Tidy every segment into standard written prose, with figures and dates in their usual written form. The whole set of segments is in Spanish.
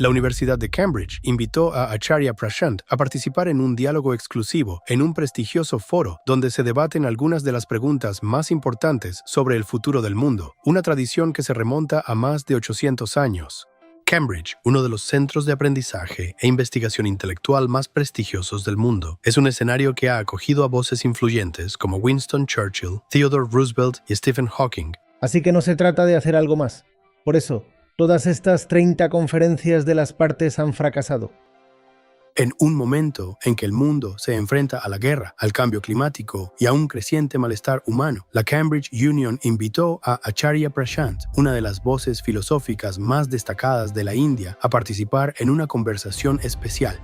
La Universidad de Cambridge invitó a Acharya Prashant a participar en un diálogo exclusivo en un prestigioso foro donde se debaten algunas de las preguntas más importantes sobre el futuro del mundo, una tradición que se remonta a más de 800 años. Cambridge, uno de los centros de aprendizaje e investigación intelectual más prestigiosos del mundo, es un escenario que ha acogido a voces influyentes como Winston Churchill, Theodore Roosevelt y Stephen Hawking. Así que no se trata de hacer algo más. Por eso, todas estas 30 conferencias de las partes han fracasado. En un momento en que el mundo se enfrenta a la guerra, al cambio climático y a un creciente malestar humano, la Cambridge Union invitó a Acharya Prashant, una de las voces filosóficas más destacadas de la India, a participar en una conversación especial.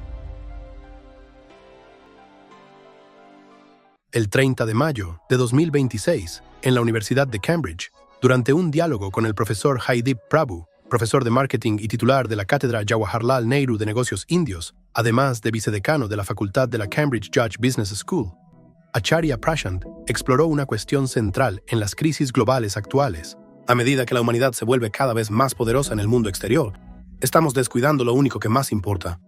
El 30 de mayo de 2026, en la Universidad de Cambridge, durante un diálogo con el profesor Jaideep Prabhu, profesor de marketing y titular de la Cátedra Jawaharlal Nehru de Negocios Indios, además de vicedecano de la Facultad de la Cambridge Judge Business School, Acharya Prashant exploró una cuestión central en las crisis globales actuales. A medida que la humanidad se vuelve cada vez más poderosa en el mundo exterior, estamos descuidando lo único que más importa: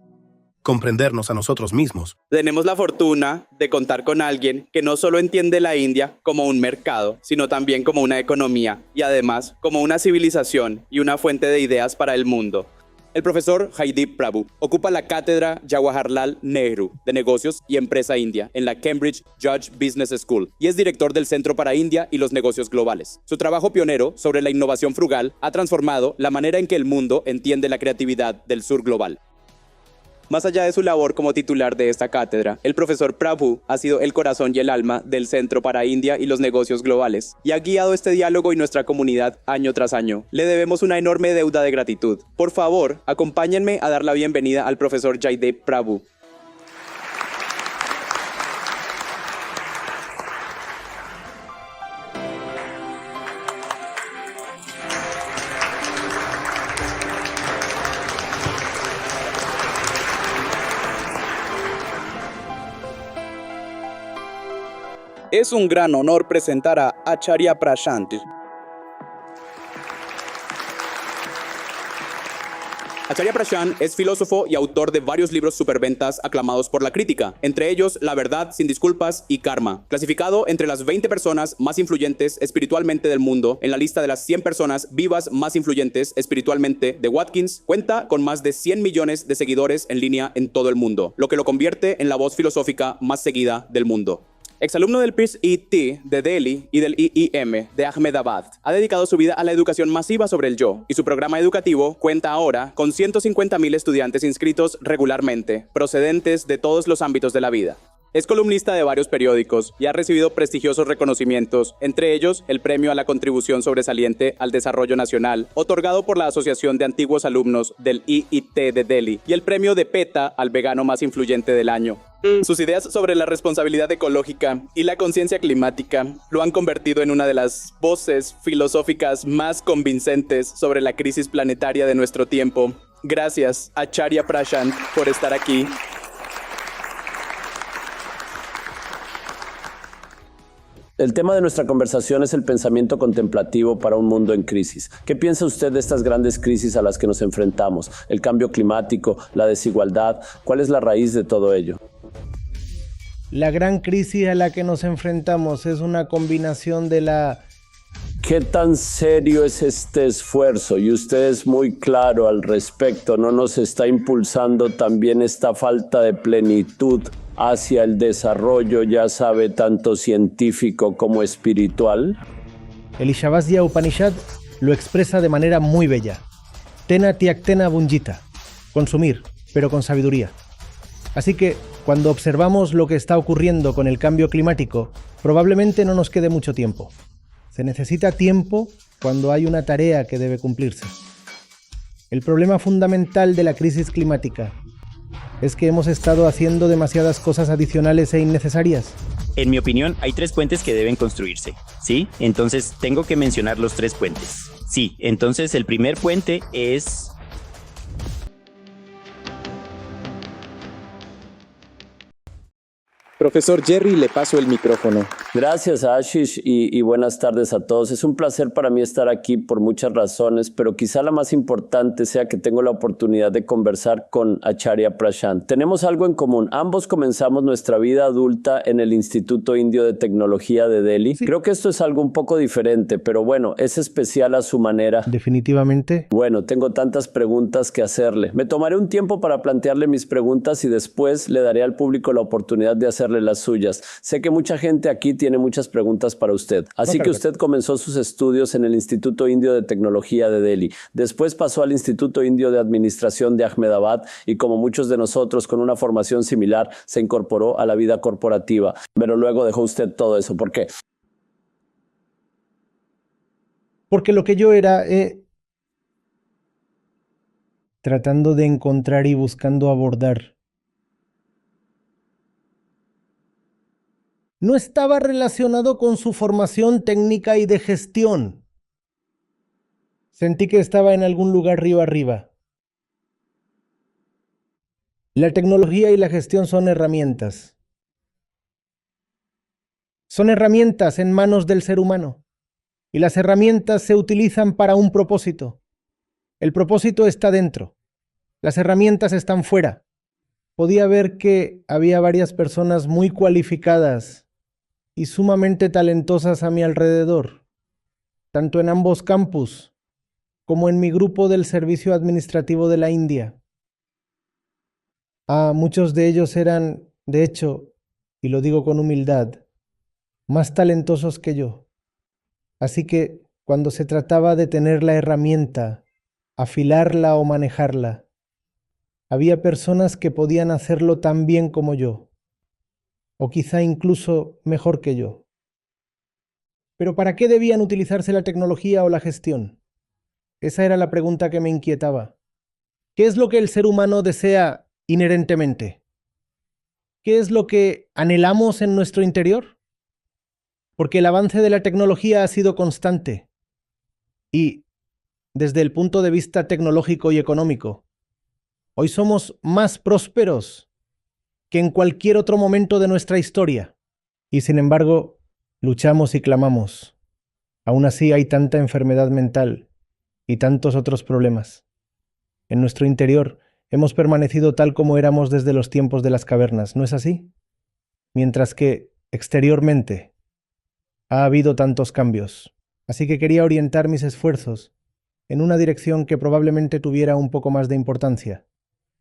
comprendernos a nosotros mismos. Tenemos la fortuna de contar con alguien que no solo entiende la India como un mercado, sino también como una economía y además como una civilización y una fuente de ideas para el mundo. El profesor Jaideep Prabhu ocupa la cátedra Jawaharlal Nehru de Negocios y Empresa India en la Cambridge Judge Business School y es director del Centro para India y los Negocios Globales. Su trabajo pionero sobre la innovación frugal ha transformado la manera en que el mundo entiende la creatividad del sur global. Más allá de su labor como titular de esta cátedra, el profesor Prabhu ha sido el corazón y el alma del Centro para India y los Negocios Globales y ha guiado este diálogo y nuestra comunidad año tras año. Le debemos una enorme deuda de gratitud. Por favor, acompáñenme a dar la bienvenida al profesor Jaideep Prabhu. Es un gran honor presentar a Acharya Prashant. Acharya Prashant es filósofo y autor de varios libros superventas aclamados por la crítica, entre ellos La verdad sin disculpas y Karma, clasificado entre las 20 personas más influyentes espiritualmente del mundo en la lista de las 100 personas vivas más influyentes espiritualmente de Watkins. Cuenta con más de 100 millones de seguidores en línea en todo el mundo, lo que lo convierte en la voz filosófica más seguida del mundo. Exalumno del PIRST de Delhi y del IIM de Ahmedabad, ha dedicado su vida a la educación masiva sobre el yo, y su programa educativo cuenta ahora con 150.000 estudiantes inscritos regularmente, procedentes de todos los ámbitos de la vida. Es columnista de varios periódicos y ha recibido prestigiosos reconocimientos, entre ellos el Premio a la Contribución Sobresaliente al Desarrollo Nacional, otorgado por la Asociación de Antiguos Alumnos del IIT de Delhi, y el Premio de PETA al Vegano Más Influyente del Año. Sus ideas sobre la responsabilidad ecológica y la conciencia climática lo han convertido en una de las voces filosóficas más convincentes sobre la crisis planetaria de nuestro tiempo. Gracias, Acharya Prashant, por estar aquí. El tema de nuestra conversación es el pensamiento contemplativo para un mundo en crisis. ¿Qué piensa usted de estas grandes crisis a las que nos enfrentamos? El cambio climático, la desigualdad, ¿cuál es la raíz de todo ello? La gran crisis a la que nos enfrentamos es una combinación de la... ¿Qué tan serio es este esfuerzo? Y usted es muy claro al respecto. ¿No nos está impulsando también esta falta de plenitud hacia el desarrollo, ya sabe, tanto científico como espiritual? El Ishavasya Upanishad lo expresa de manera muy bella. Tena tyaktena bunjita. Consumir, pero con sabiduría. Así que, cuando observamos lo que está ocurriendo con el cambio climático, probablemente no nos quede mucho tiempo. Se necesita tiempo cuando hay una tarea que debe cumplirse. El problema fundamental de la crisis climática es que hemos estado haciendo demasiadas cosas adicionales e innecesarias. En mi opinión, hay 3 puentes que deben construirse, ¿sí? Entonces, tengo que mencionar los 3 puentes. Sí, entonces el primer puente es... Profesor Jerry, le paso el micrófono. Gracias, Ashish, y buenas tardes a todos. Es un placer para mí estar aquí por muchas razones, pero quizá la más importante sea que tengo la oportunidad de conversar con Acharya Prashant. Tenemos algo en común. Ambos comenzamos nuestra vida adulta en el Instituto Indio de Tecnología de Delhi. Sí. Creo que esto es algo un poco diferente, pero bueno, es especial a su manera. Definitivamente. Bueno, tengo tantas preguntas que hacerle. Me tomaré un tiempo para plantearle mis preguntas y después le daré al público la oportunidad de hacerle las suyas. Sé que mucha gente aquí tiene muchas preguntas para usted. Así que usted comenzó sus estudios en el Instituto Indio de Tecnología de Delhi. Después pasó al Instituto Indio de Administración de Ahmedabad y, como muchos de nosotros con una formación similar, se incorporó a la vida corporativa. Pero luego dejó usted todo eso. ¿Por qué? Porque lo que yo era tratando de encontrar y buscando abordar no estaba relacionado con su formación técnica y de gestión. Sentí que estaba en algún lugar río arriba. La tecnología y la gestión son herramientas. Son herramientas en manos del ser humano. Y las herramientas se utilizan para un propósito. El propósito está dentro. Las herramientas están fuera. Podía ver que había varias personas muy cualificadas y sumamente talentosas a mi alrededor, tanto en ambos campus como en mi grupo del servicio administrativo de la India. Muchos de ellos eran, de hecho, y lo digo con humildad, más talentosos que yo. Así que cuando se trataba de tener la herramienta, afilarla o manejarla, había personas que podían hacerlo tan bien como yo, o quizá incluso mejor que yo. Pero ¿para qué debían utilizarse la tecnología o la gestión? Esa era la pregunta que me inquietaba. ¿Qué es lo que el ser humano desea inherentemente? ¿Qué es lo que anhelamos en nuestro interior? Porque el avance de la tecnología ha sido constante y, desde el punto de vista tecnológico y económico, hoy somos más prósperos que en cualquier otro momento de nuestra historia. Y sin embargo, luchamos y clamamos. Aún así hay tanta enfermedad mental y tantos otros problemas. En nuestro interior hemos permanecido tal como éramos desde los tiempos de las cavernas, ¿no es así? Mientras que, exteriormente, ha habido tantos cambios. Así que quería orientar mis esfuerzos en una dirección que probablemente tuviera un poco más de importancia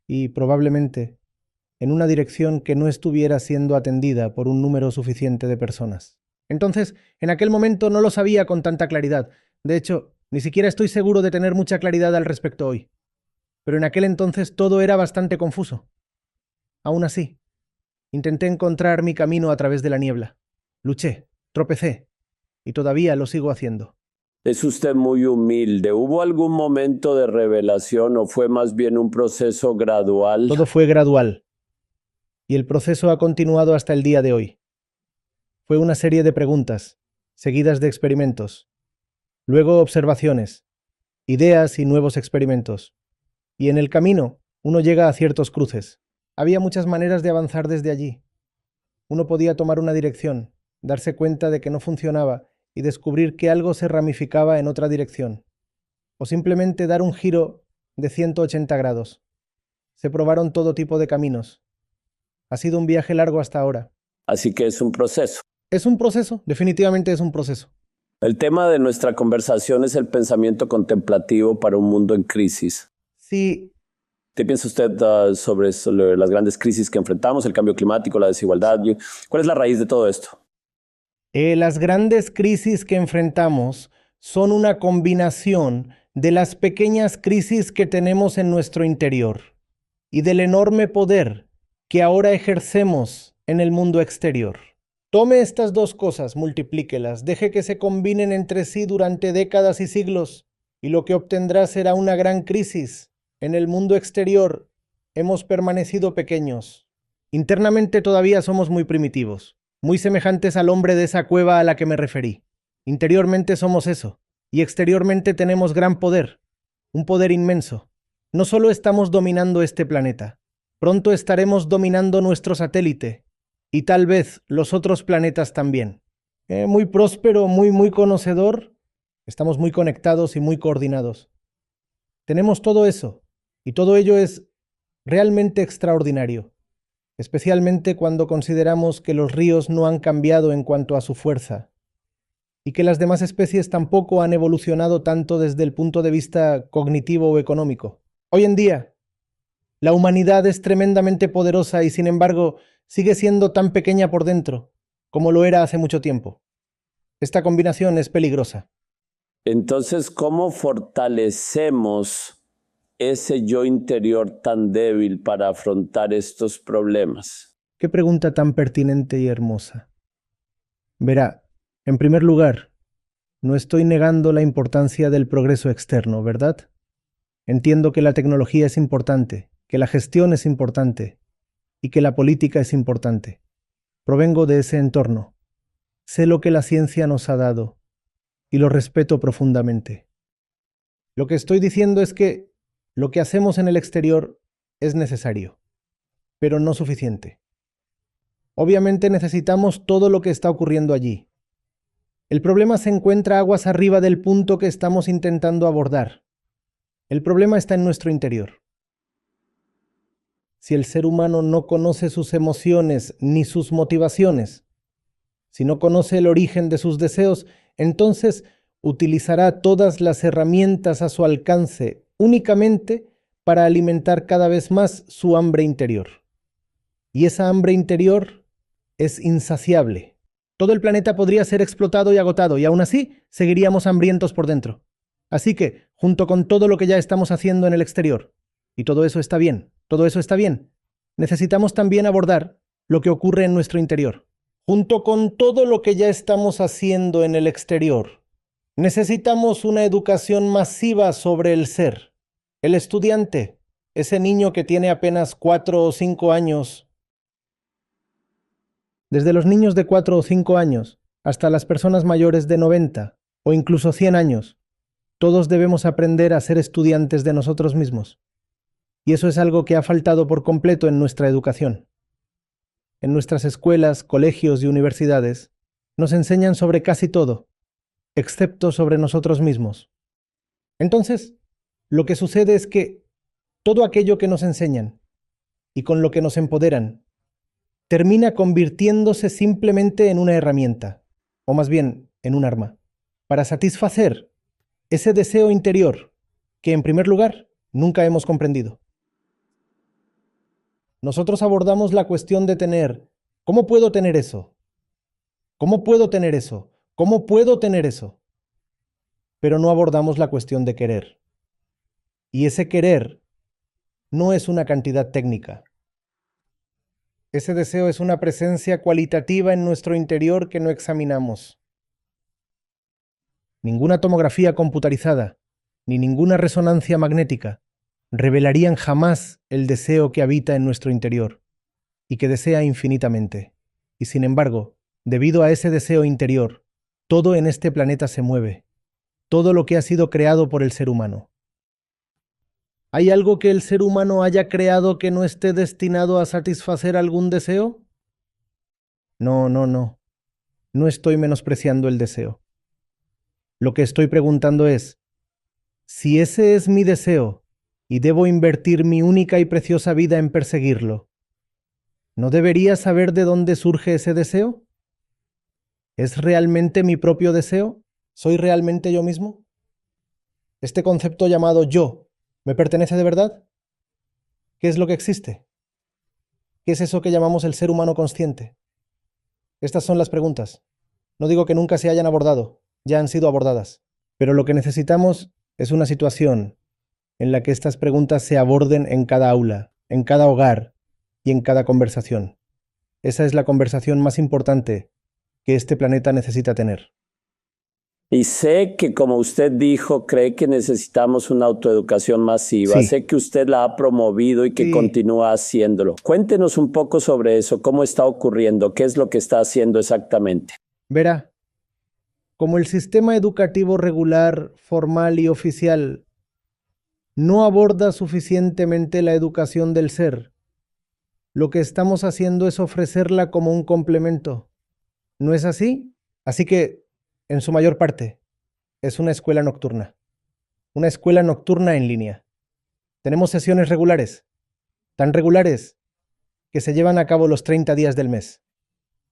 y probablemente en una dirección que no estuviera siendo atendida por un número suficiente de personas. Entonces, en aquel momento no lo sabía con tanta claridad. De hecho, ni siquiera estoy seguro de tener mucha claridad al respecto hoy. Pero en aquel entonces todo era bastante confuso. Aún así, intenté encontrar mi camino a través de la niebla. Luché, tropecé, y todavía lo sigo haciendo. Es usted muy humilde. ¿Hubo algún momento de revelación o fue más bien un proceso gradual? Todo fue gradual. Y el proceso ha continuado hasta el día de hoy. Fue una serie de preguntas, seguidas de experimentos, luego observaciones, ideas y nuevos experimentos. Y en el camino, uno llega a ciertos cruces. Había muchas maneras de avanzar desde allí. Uno podía tomar una dirección, darse cuenta de que no funcionaba y descubrir que algo se ramificaba en otra dirección. O simplemente dar un giro de 180 grados. Se probaron todo tipo de caminos. Ha sido un viaje largo hasta ahora. Así que es un proceso. Es un proceso, definitivamente es un proceso. El tema de nuestra conversación es el pensamiento contemplativo para un mundo en crisis. Sí. ¿Qué piensa usted sobre las grandes crisis que enfrentamos, el cambio climático, la desigualdad? ¿Cuál es la raíz de todo esto? Las grandes crisis que enfrentamos son una combinación de las pequeñas crisis que tenemos en nuestro interior y del enorme poder que ahora ejercemos en el mundo exterior. Tome estas dos cosas, multiplíquelas, deje que se combinen entre sí durante décadas y siglos, y lo que obtendrá será una gran crisis. En el mundo exterior hemos permanecido pequeños. Internamente todavía somos muy primitivos, muy semejantes al hombre de esa cueva a la que me referí. Interiormente somos eso, y exteriormente tenemos gran poder, un poder inmenso. No solo estamos dominando este planeta, pronto estaremos dominando nuestro satélite, y tal vez los otros planetas también. Muy próspero, muy conocedor. Estamos muy conectados y muy coordinados. Tenemos todo eso, y todo ello es realmente extraordinario, especialmente cuando consideramos que los ríos no han cambiado en cuanto a su fuerza, y que las demás especies tampoco han evolucionado tanto desde el punto de vista cognitivo o económico. Hoy en día, la humanidad es tremendamente poderosa y sin embargo sigue siendo tan pequeña por dentro como lo era hace mucho tiempo. Esta combinación es peligrosa. Entonces, ¿cómo fortalecemos ese yo interior tan débil para afrontar estos problemas? Qué pregunta tan pertinente y hermosa. Verá, en primer lugar, no estoy negando la importancia del progreso externo, ¿verdad? Entiendo que la tecnología es importante, que la gestión es importante y que la política es importante. Provengo de ese entorno. Sé lo que la ciencia nos ha dado y lo respeto profundamente. Lo que estoy diciendo es que lo que hacemos en el exterior es necesario, pero no suficiente. Obviamente necesitamos todo lo que está ocurriendo allí. El problema se encuentra aguas arriba del punto que estamos intentando abordar. El problema está en nuestro interior. Si el ser humano no conoce sus emociones ni sus motivaciones, si no conoce el origen de sus deseos, entonces utilizará todas las herramientas a su alcance únicamente para alimentar cada vez más su hambre interior. Y esa hambre interior es insaciable. Todo el planeta podría ser explotado y agotado, y aún así seguiríamos hambrientos por dentro. Así que, junto con todo lo que ya estamos haciendo en el exterior, y todo eso está bien, necesitamos también abordar lo que ocurre en nuestro interior. Junto con todo lo que ya estamos haciendo en el exterior, necesitamos una educación masiva sobre el ser. El estudiante, ese niño que tiene apenas 4 o 5 años, desde los niños de 4 o 5 años hasta las personas mayores de 90 o incluso 100 años, todos debemos aprender a ser estudiantes de nosotros mismos. Y eso es algo que ha faltado por completo en nuestra educación. En nuestras escuelas, colegios y universidades nos enseñan sobre casi todo, excepto sobre nosotros mismos. Entonces, lo que sucede es que todo aquello que nos enseñan y con lo que nos empoderan termina convirtiéndose simplemente en una herramienta, o más bien en un arma, para satisfacer ese deseo interior que, en primer lugar, nunca hemos comprendido. Nosotros abordamos la cuestión de tener, ¿cómo puedo tener eso? ¿Cómo puedo tener eso? ¿Cómo puedo tener eso? Pero no abordamos la cuestión de querer. Y ese querer no es una cantidad técnica. Ese deseo es una presencia cualitativa en nuestro interior que no examinamos. Ninguna tomografía computarizada, ni ninguna resonancia magnética revelarían jamás el deseo que habita en nuestro interior y que desea infinitamente. Y sin embargo, debido a ese deseo interior, todo en este planeta se mueve, todo lo que ha sido creado por el ser humano. ¿Hay algo que el ser humano haya creado que no esté destinado a satisfacer algún deseo? No. No estoy menospreciando el deseo. Lo que estoy preguntando es, si ese es mi deseo y debo invertir mi única y preciosa vida en perseguirlo, ¿no debería saber de dónde surge ese deseo? ¿Es realmente mi propio deseo? ¿Soy realmente yo mismo? ¿Este concepto llamado yo me pertenece de verdad? ¿Qué es lo que existe? ¿Qué es eso que llamamos el ser humano consciente? Estas son las preguntas. No digo que nunca se hayan abordado, ya han sido abordadas, pero lo que necesitamos es una situación en la que estas preguntas se aborden en cada aula, en cada hogar y en cada conversación. Esa es la conversación más importante que este planeta necesita tener. Y sé que, como usted dijo, cree que necesitamos una autoeducación masiva. Sí. Sé que usted la ha promovido y que Sí. continúa haciéndolo. Cuéntenos un poco sobre eso, cómo está ocurriendo, qué es lo que está haciendo exactamente. Verá, como el sistema educativo regular, formal y oficial no aborda suficientemente la educación del ser, lo que estamos haciendo es ofrecerla como un complemento. ¿No es así? Así que, en su mayor parte, es una escuela nocturna. Una escuela nocturna en línea. Tenemos sesiones regulares, tan regulares que se llevan a cabo los 30 días del mes.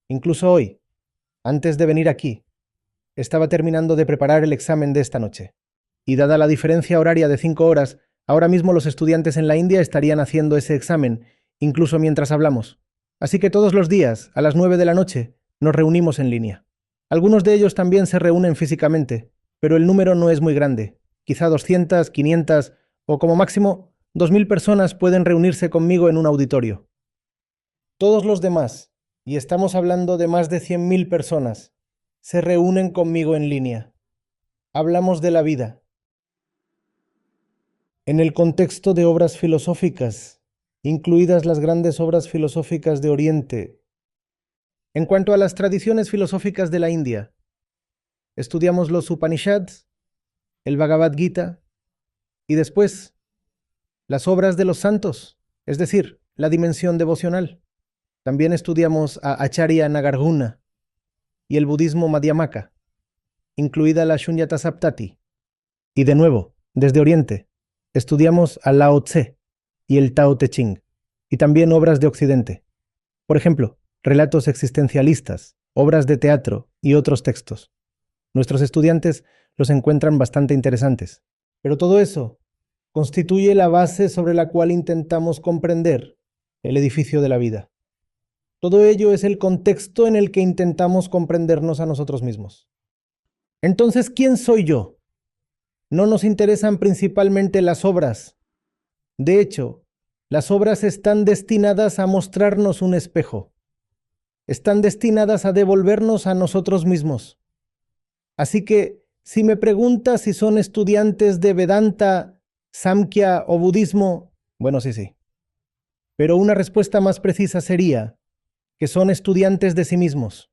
Incluso hoy, antes de venir aquí, estaba terminando de preparar el examen de esta noche. Y dada la diferencia horaria de 5 horas, ahora mismo los estudiantes en la India estarían haciendo ese examen, incluso mientras hablamos. Así que todos los días, a las 9 de la noche, nos reunimos en línea. Algunos de ellos también se reúnen físicamente, pero el número no es muy grande. Quizá 200, 500 o como máximo 2000 personas pueden reunirse conmigo en un auditorio. Todos los demás, y estamos hablando de más de 100.000 personas, se reúnen conmigo en línea. Hablamos de la vida. En el contexto de obras filosóficas, incluidas las grandes obras filosóficas de Oriente. En cuanto a las tradiciones filosóficas de la India, estudiamos los Upanishads, el Bhagavad Gita y después las obras de los santos, es decir, la dimensión devocional. También estudiamos a Acharya Nagarjuna y el budismo Madhyamaka, incluida la Shunyata Saptati. Y de nuevo, desde Oriente, estudiamos a Lao Tse y el Tao Te Ching, y también obras de Occidente. Por ejemplo, relatos existencialistas, obras de teatro y otros textos. Nuestros estudiantes los encuentran bastante interesantes. Pero todo eso constituye la base sobre la cual intentamos comprender el edificio de la vida. Todo ello es el contexto en el que intentamos comprendernos a nosotros mismos. Entonces, ¿quién soy yo? No nos interesan principalmente las obras. De hecho, las obras están destinadas a mostrarnos un espejo. Están destinadas a devolvernos a nosotros mismos. Así que, si me preguntas si son estudiantes de Vedanta, Samkhya o budismo, bueno, sí. Pero una respuesta más precisa sería que son estudiantes de sí mismos.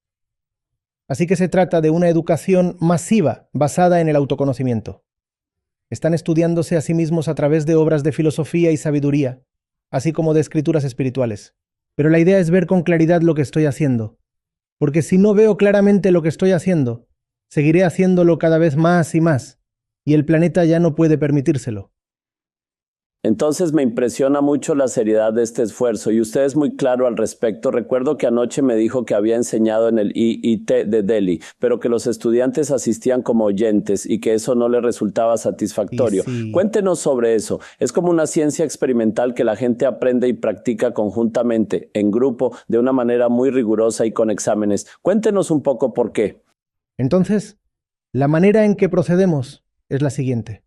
Así que se trata de una educación masiva basada en el autoconocimiento. Están estudiándose a sí mismos a través de obras de filosofía y sabiduría, así como de escrituras espirituales. Pero la idea es ver con claridad lo que estoy haciendo, porque si no veo claramente lo que estoy haciendo, seguiré haciéndolo cada vez más y más, y el planeta ya no puede permitírselo. Entonces me impresiona mucho la seriedad de este esfuerzo y usted es muy claro al respecto. Recuerdo que anoche me dijo que había enseñado en el IIT de Delhi, pero que los estudiantes asistían como oyentes y que eso no le resultaba satisfactorio. Sí. Cuéntenos sobre eso. Es como una ciencia experimental que la gente aprende y practica conjuntamente, en grupo, de una manera muy rigurosa y con exámenes. Cuéntenos un poco por qué. Entonces, la manera en que procedemos es la siguiente.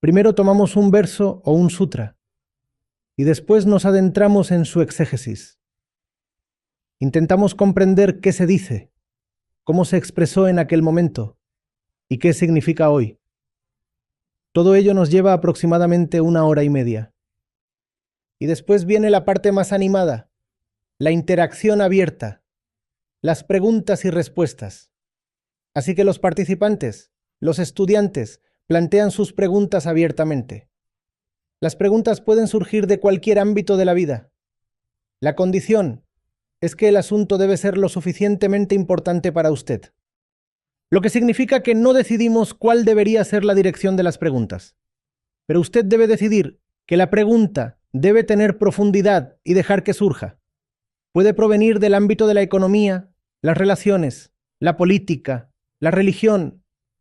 Primero tomamos un verso o un sutra y después nos adentramos en su exégesis. Intentamos comprender qué se dice, cómo se expresó en aquel momento y qué significa hoy. Todo ello nos lleva aproximadamente 1 hora y media. Y después viene la parte más animada, la interacción abierta, las preguntas y respuestas. Así que los participantes, los estudiantes, plantean sus preguntas abiertamente. Las preguntas pueden surgir de cualquier ámbito de la vida. La condición es que el asunto debe ser lo suficientemente importante para usted. Lo que significa que no decidimos cuál debería ser la dirección de las preguntas. Pero usted debe decidir que la pregunta debe tener profundidad y dejar que surja. Puede provenir del ámbito de la economía, las relaciones, la política, la religión,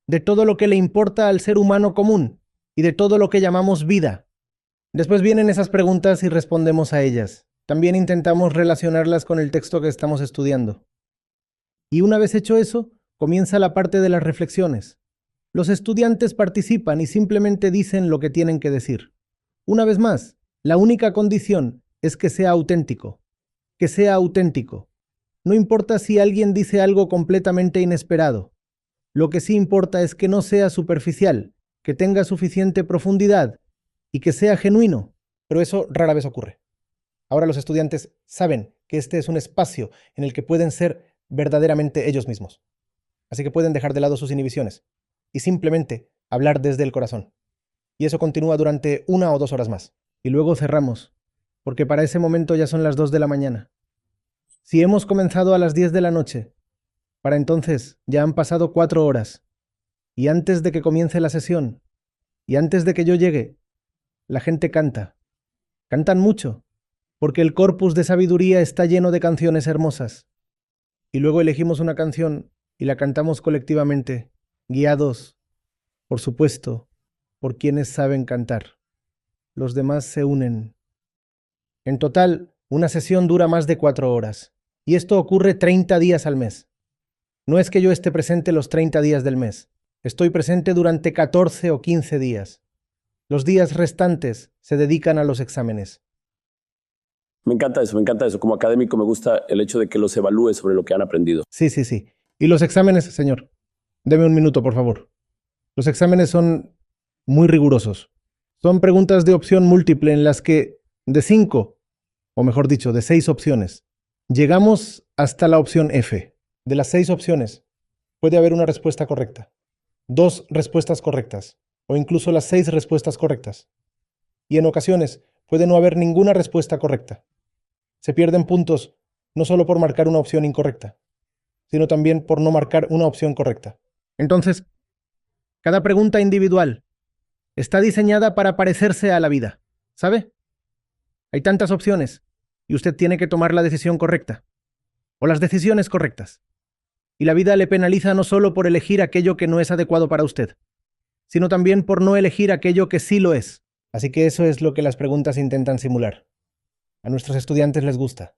de todo lo que le importa al ser humano común y de todo lo que llamamos vida. Después vienen esas preguntas y respondemos a ellas. También intentamos relacionarlas con el texto que estamos estudiando. Y una vez hecho eso, comienza la parte de las reflexiones. Los estudiantes participan y simplemente dicen lo que tienen que decir. Una vez más, la única condición es que sea auténtico. Que sea auténtico. No importa si alguien dice algo completamente inesperado. Lo que sí importa es que no sea superficial, que tenga suficiente profundidad y que sea genuino, pero eso rara vez ocurre. Ahora los estudiantes saben que este es un espacio en el que pueden ser verdaderamente ellos mismos. Así que pueden dejar de lado sus inhibiciones y simplemente hablar desde el corazón. Y eso continúa durante 1 o 2 horas más. Y luego cerramos, porque para ese momento ya son las 2 de la mañana. Si hemos comenzado a las 10 de la noche, para entonces ya han pasado 4 horas. Y antes de que comience la sesión, y antes de que yo llegue, la gente canta. Cantan mucho, porque el corpus de sabiduría está lleno de canciones hermosas. Y luego elegimos una canción y la cantamos colectivamente, guiados, por supuesto, por quienes saben cantar. Los demás se unen. En total, una sesión dura más de 4 horas. Y esto ocurre 30 días al mes. No es que yo esté presente los 30 días del mes. Estoy presente durante 14 o 15 días. Los días restantes se dedican a los exámenes. Me encanta eso, me encanta eso. Como académico me gusta el hecho de que los evalúe sobre lo que han aprendido. Sí, sí, sí. Y los exámenes, señor. Deme un minuto, por favor. Los exámenes son muy rigurosos. Son preguntas de opción múltiple en las que, de 5, o mejor dicho, de 6 opciones, llegamos hasta la opción F. De las 6 opciones, puede haber una respuesta correcta, 2 respuestas correctas, o incluso las 6 respuestas correctas. Y en ocasiones puede no haber ninguna respuesta correcta. Se pierden puntos no solo por marcar una opción incorrecta, sino también por no marcar una opción correcta. Entonces, cada pregunta individual está diseñada para parecerse a la vida, ¿sabe? Hay tantas opciones y usted tiene que tomar la decisión correcta, o las decisiones correctas. Y la vida le penaliza no solo por elegir aquello que no es adecuado para usted, sino también por no elegir aquello que sí lo es. Así que eso es lo que las preguntas intentan simular. A nuestros estudiantes les gusta.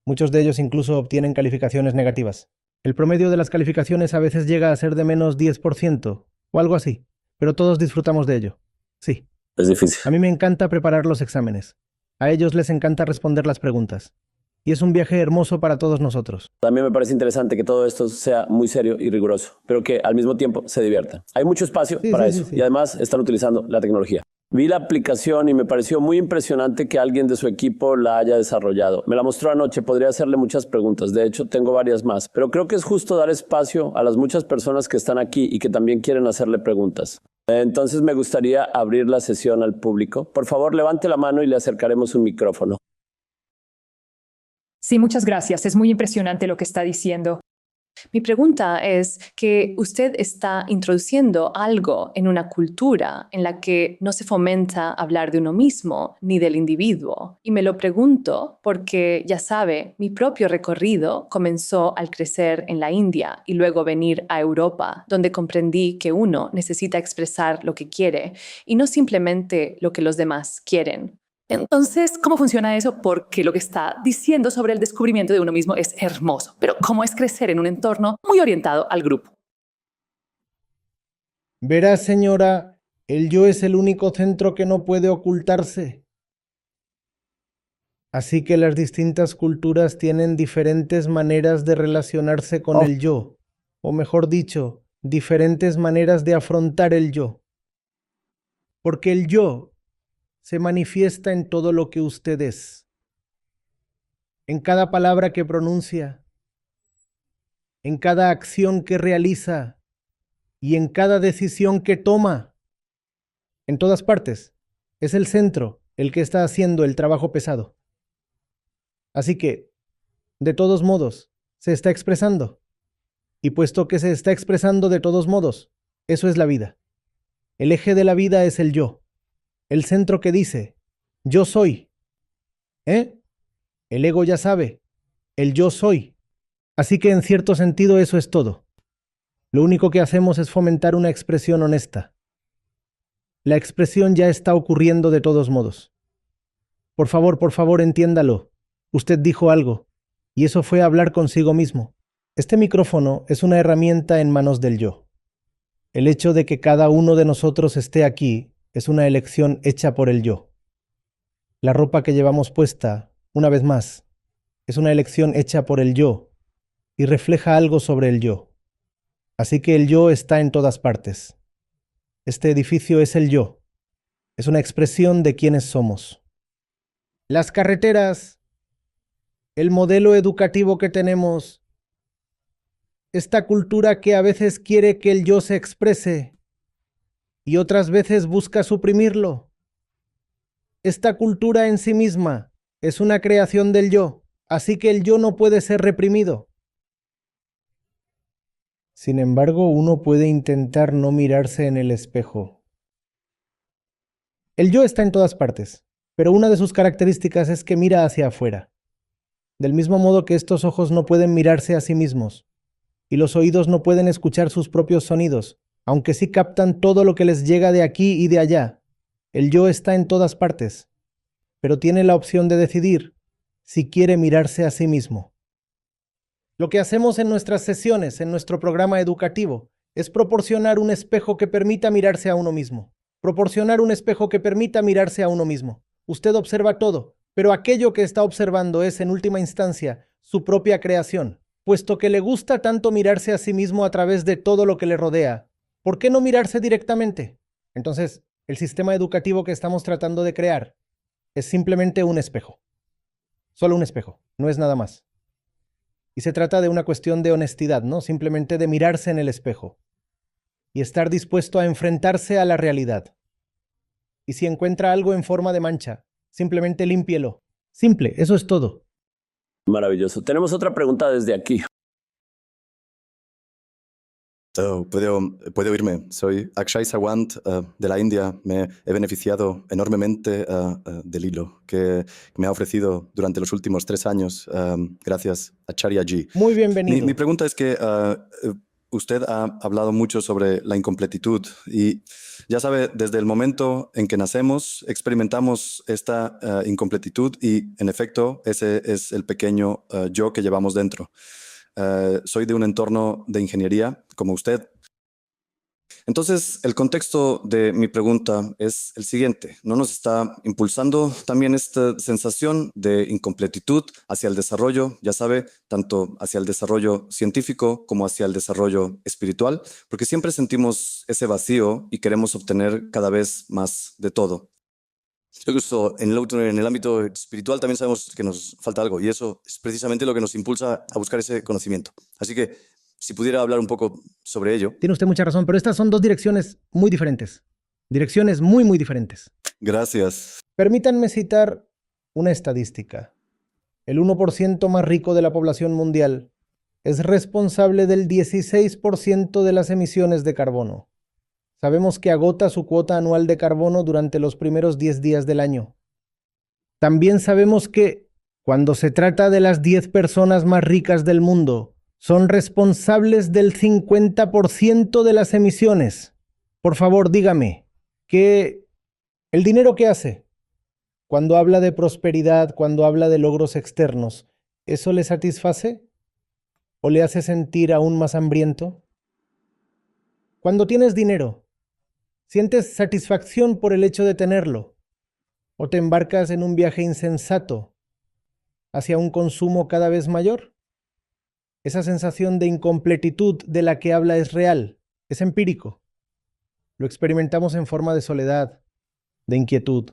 Muchos de ellos incluso obtienen calificaciones negativas. El promedio de las calificaciones a veces llega a ser de menos 10% o algo así, pero todos disfrutamos de ello. Sí. Es difícil. A mí me encanta preparar los exámenes. A ellos les encanta responder las preguntas. Y es un viaje hermoso para todos nosotros. También me parece interesante que todo esto sea muy serio y riguroso, pero que al mismo tiempo se diviertan. Hay mucho espacio para eso y además están utilizando la tecnología. Vi la aplicación y me pareció muy impresionante que alguien de su equipo la haya desarrollado. Me la mostró anoche, podría hacerle muchas preguntas. De hecho, tengo varias más, pero creo que es justo dar espacio a las muchas personas que están aquí y que también quieren hacerle preguntas. Entonces me gustaría abrir la sesión al público. Por favor, levante la mano y le acercaremos un micrófono. Sí, muchas gracias. Es muy impresionante lo que está diciendo. Mi pregunta es que usted está introduciendo algo en una cultura en la que no se fomenta hablar de uno mismo ni del individuo. Y me lo pregunto porque, ya sabe, mi propio recorrido comenzó al crecer en la India y luego venir a Europa, donde comprendí que uno necesita expresar lo que quiere y no simplemente lo que los demás quieren. Entonces, ¿cómo funciona eso? Porque lo que está diciendo sobre el descubrimiento de uno mismo es hermoso, pero ¿cómo es crecer en un entorno muy orientado al grupo? Verá, señora, el yo es el único centro que no puede ocultarse. Así que las distintas culturas tienen diferentes maneras de relacionarse con el yo, o mejor dicho, diferentes maneras de afrontar el yo. Porque el yo se manifiesta en todo lo que usted es, en cada palabra que pronuncia, en cada acción que realiza y en cada decisión que toma. En todas partes, es el centro el que está haciendo el trabajo pesado. Así que, de todos modos, se está expresando. Y puesto que se está expresando de todos modos, eso es la vida. El eje de la vida es el yo. El centro que dice, yo soy. El ego ya sabe, el yo soy. Así que en cierto sentido eso es todo. Lo único que hacemos es fomentar una expresión honesta. La expresión ya está ocurriendo de todos modos. Por favor, entiéndalo. Usted dijo algo, y eso fue hablar consigo mismo. Este micrófono es una herramienta en manos del yo. El hecho de que cada uno de nosotros esté aquí es una elección hecha por el yo. La ropa que llevamos puesta, una vez más, es una elección hecha por el yo y refleja algo sobre el yo. Así que el yo está en todas partes. Este edificio es el yo. Es una expresión de quiénes somos. Las carreteras, el modelo educativo que tenemos, esta cultura que a veces quiere que el yo se exprese y otras veces busca suprimirlo. Esta cultura en sí misma es una creación del yo, así que el yo no puede ser reprimido. Sin embargo, uno puede intentar no mirarse en el espejo. El yo está en todas partes, pero una de sus características es que mira hacia afuera. Del mismo modo que estos ojos no pueden mirarse a sí mismos, y los oídos no pueden escuchar sus propios sonidos, aunque sí captan todo lo que les llega de aquí y de allá. El yo está en todas partes, pero tiene la opción de decidir si quiere mirarse a sí mismo. Lo que hacemos en nuestras sesiones, en nuestro programa educativo, es proporcionar un espejo que permita mirarse a uno mismo. Proporcionar un espejo que permita mirarse a uno mismo. Usted observa todo, pero aquello que está observando es, en última instancia, su propia creación. Puesto que le gusta tanto mirarse a sí mismo a través de todo lo que le rodea, ¿por qué no mirarse directamente? Entonces, el sistema educativo que estamos tratando de crear es simplemente un espejo. Solo un espejo, no es nada más. Y se trata de una cuestión de honestidad, ¿no? Simplemente de mirarse en el espejo y estar dispuesto a enfrentarse a la realidad. Y si encuentra algo en forma de mancha, simplemente límpielo. Simple, eso es todo. Maravilloso. Tenemos otra pregunta desde aquí. Puede oírme. Soy Akshay Sawant de la India. Me he beneficiado enormemente del hilo que me ha ofrecido durante los últimos 3 años, gracias a Charya Ji. Muy bienvenido. Mi pregunta es que usted ha hablado mucho sobre la incompletitud y ya sabe, desde el momento en que nacemos experimentamos esta incompletitud y en efecto ese es el pequeño yo que llevamos dentro. Soy de un entorno de ingeniería, como usted. Entonces, el contexto de mi pregunta es el siguiente. ¿No nos está impulsando también esta sensación de incompletitud hacia el desarrollo, ya sabe, tanto hacia el desarrollo científico como hacia el desarrollo espiritual? Porque siempre sentimos ese vacío y queremos obtener cada vez más de todo. Incluso en el ámbito espiritual también sabemos que nos falta algo y eso es precisamente lo que nos impulsa a buscar ese conocimiento. Así que si pudiera hablar un poco sobre ello. Tiene usted mucha razón, pero estas son dos direcciones muy diferentes. Direcciones muy, muy diferentes. Gracias. Permítanme citar una estadística. El 1% más rico de la población mundial es responsable del 16% de las emisiones de carbono. Sabemos que agota su cuota anual de carbono durante los primeros 10 días del año. También sabemos que, cuando se trata de las 10 personas más ricas del mundo, son responsables del 50% de las emisiones. Por favor, dígame, ¿qué el dinero qué hace? Cuando habla de prosperidad, cuando habla de logros externos, ¿eso le satisface? ¿O le hace sentir aún más hambriento? Cuando tienes dinero, ¿sientes satisfacción por el hecho de tenerlo? ¿O te embarcas en un viaje insensato hacia un consumo cada vez mayor? Esa sensación de incompletitud de la que habla es real, es empírico. Lo experimentamos en forma de soledad, de inquietud,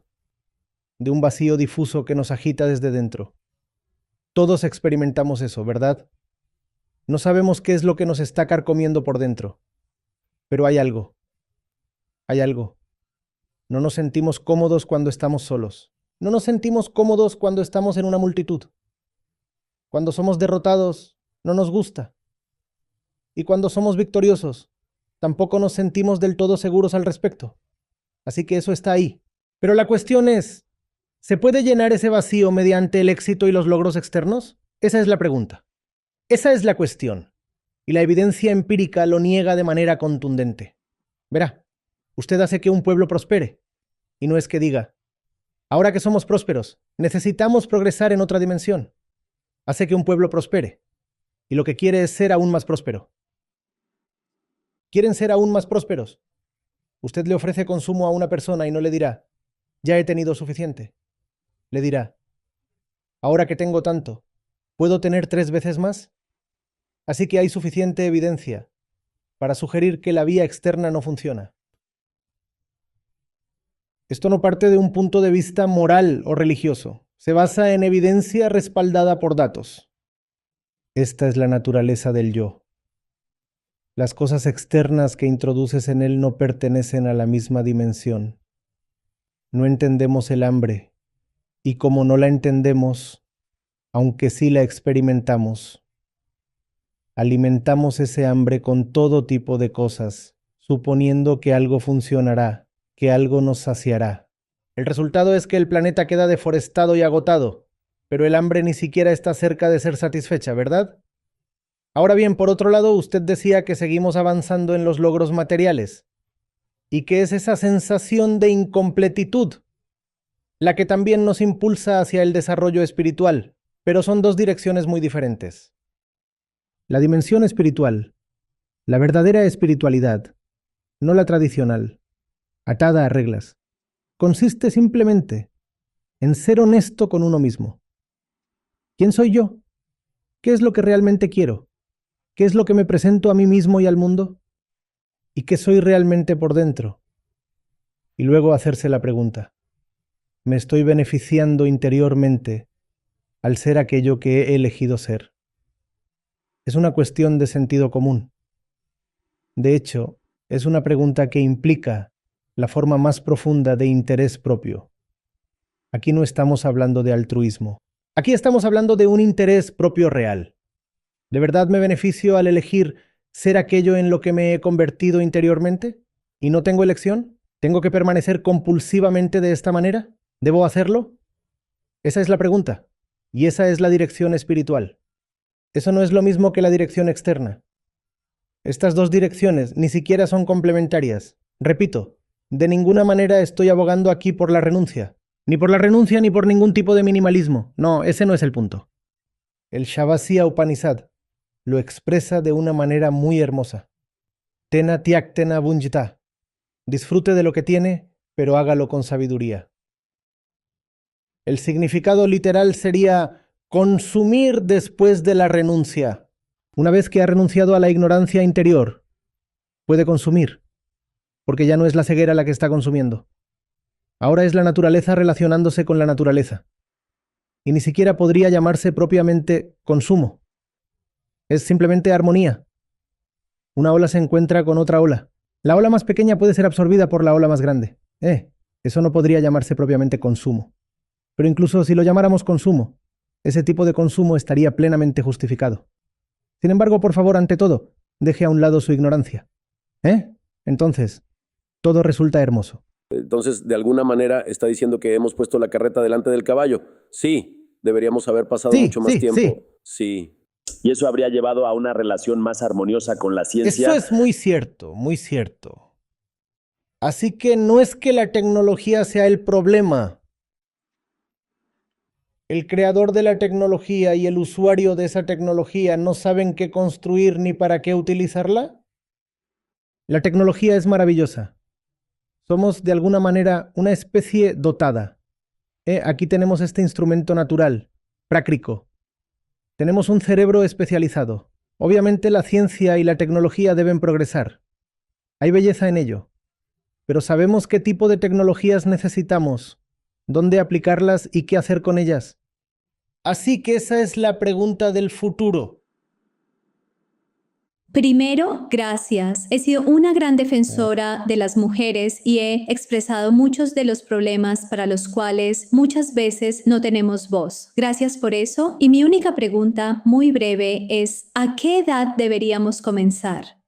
de un vacío difuso que nos agita desde dentro. Todos experimentamos eso, ¿verdad? No sabemos qué es lo que nos está carcomiendo por dentro, pero hay algo. Hay algo. No nos sentimos cómodos cuando estamos solos. No nos sentimos cómodos cuando estamos en una multitud. Cuando somos derrotados, no nos gusta. Y cuando somos victoriosos, tampoco nos sentimos del todo seguros al respecto. Así que eso está ahí. Pero la cuestión es, ¿se puede llenar ese vacío mediante el éxito y los logros externos? Esa es la pregunta. Esa es la cuestión. Y la evidencia empírica lo niega de manera contundente. Verá, usted hace que un pueblo prospere. Y no es que diga, ahora que somos prósperos, necesitamos progresar en otra dimensión. Hace que un pueblo prospere. Y lo que quiere es ser aún más próspero. ¿Quieren ser aún más prósperos? Usted le ofrece consumo a una persona y no le dirá, ya he tenido suficiente. Le dirá, ahora que tengo tanto, ¿puedo tener 3 veces más? Así que hay suficiente evidencia para sugerir que la vía externa no funciona. Esto no parte de un punto de vista moral o religioso. Se basa en evidencia respaldada por datos. Esta es la naturaleza del yo. Las cosas externas que introduces en él no pertenecen a la misma dimensión. No entendemos el hambre, Y como no la entendemos, aunque sí la experimentamos, alimentamos ese hambre con todo tipo de cosas, suponiendo que algo funcionará, que algo nos saciará. El resultado es que el planeta queda deforestado y agotado, pero el hambre ni siquiera está cerca de ser satisfecha, ¿verdad? Ahora bien, por otro lado, usted decía que seguimos avanzando en los logros materiales, y que es esa sensación de incompletitud la que también nos impulsa hacia el desarrollo espiritual, pero son dos direcciones muy diferentes. La dimensión espiritual, la verdadera espiritualidad, no la tradicional, atada a reglas, consiste simplemente en ser honesto con uno mismo. ¿Quién soy yo? ¿Qué es lo que realmente quiero? ¿Qué es lo que me presento a mí mismo y al mundo? ¿Y qué soy realmente por dentro? Y luego hacerse la pregunta: ¿me estoy beneficiando interiormente al ser aquello que he elegido ser? Es una cuestión de sentido común. De hecho, es una pregunta que implica la forma más profunda de interés propio. Aquí no estamos hablando de altruismo. Aquí estamos hablando de un interés propio real. ¿De verdad me beneficio al elegir ser aquello en lo que me he convertido interiormente? ¿Y no tengo elección? ¿Tengo que permanecer compulsivamente de esta manera? ¿Debo hacerlo? Esa es la pregunta. Y esa es la dirección espiritual. Eso no es lo mismo que la dirección externa. Estas dos direcciones ni siquiera son complementarias. Repito, de ninguna manera estoy abogando aquí por la renuncia. Ni por la renuncia ni por ningún tipo de minimalismo. No, ese no es el punto. El Shavasya Upanishad lo expresa de una manera muy hermosa. Tena tyaktena bhunjita. Disfrute de lo que tiene, pero hágalo con sabiduría. El significado literal sería consumir después de la renuncia. Una vez que ha renunciado a la ignorancia interior, puede consumir, porque ya no es la ceguera la que está consumiendo. Ahora es la naturaleza relacionándose con la naturaleza. Y ni siquiera podría llamarse propiamente consumo. Es simplemente armonía. Una ola se encuentra con otra ola. La ola más pequeña puede ser absorbida por la ola más grande. Eso no podría llamarse propiamente consumo. Pero incluso si lo llamáramos consumo, ese tipo de consumo estaría plenamente justificado. Sin embargo, por favor, ante todo, deje a un lado su ignorancia. Entonces, todo resulta hermoso. Entonces, de alguna manera, está diciendo que hemos puesto la carreta delante del caballo. Sí, deberíamos haber pasado mucho más tiempo. Sí. Y eso habría llevado a una relación más armoniosa con la ciencia. Eso es muy cierto, muy cierto. Así que no es que la tecnología sea el problema. El creador de la tecnología y el usuario de esa tecnología no saben qué construir ni para qué utilizarla. La tecnología es maravillosa. Somos de alguna manera una especie dotada. Aquí tenemos este instrumento natural, práctico. Tenemos un cerebro especializado. Obviamente la ciencia y la tecnología deben progresar. Hay belleza en ello. Pero sabemos qué tipo de tecnologías necesitamos, dónde aplicarlas y qué hacer con ellas. Así que esa es la pregunta del futuro. Primero, gracias. He sido una gran defensora de las mujeres y he expresado muchos de los problemas para los cuales muchas veces no tenemos voz. Gracias por eso. Y mi única pregunta, muy breve, es ¿a qué edad deberíamos comenzar?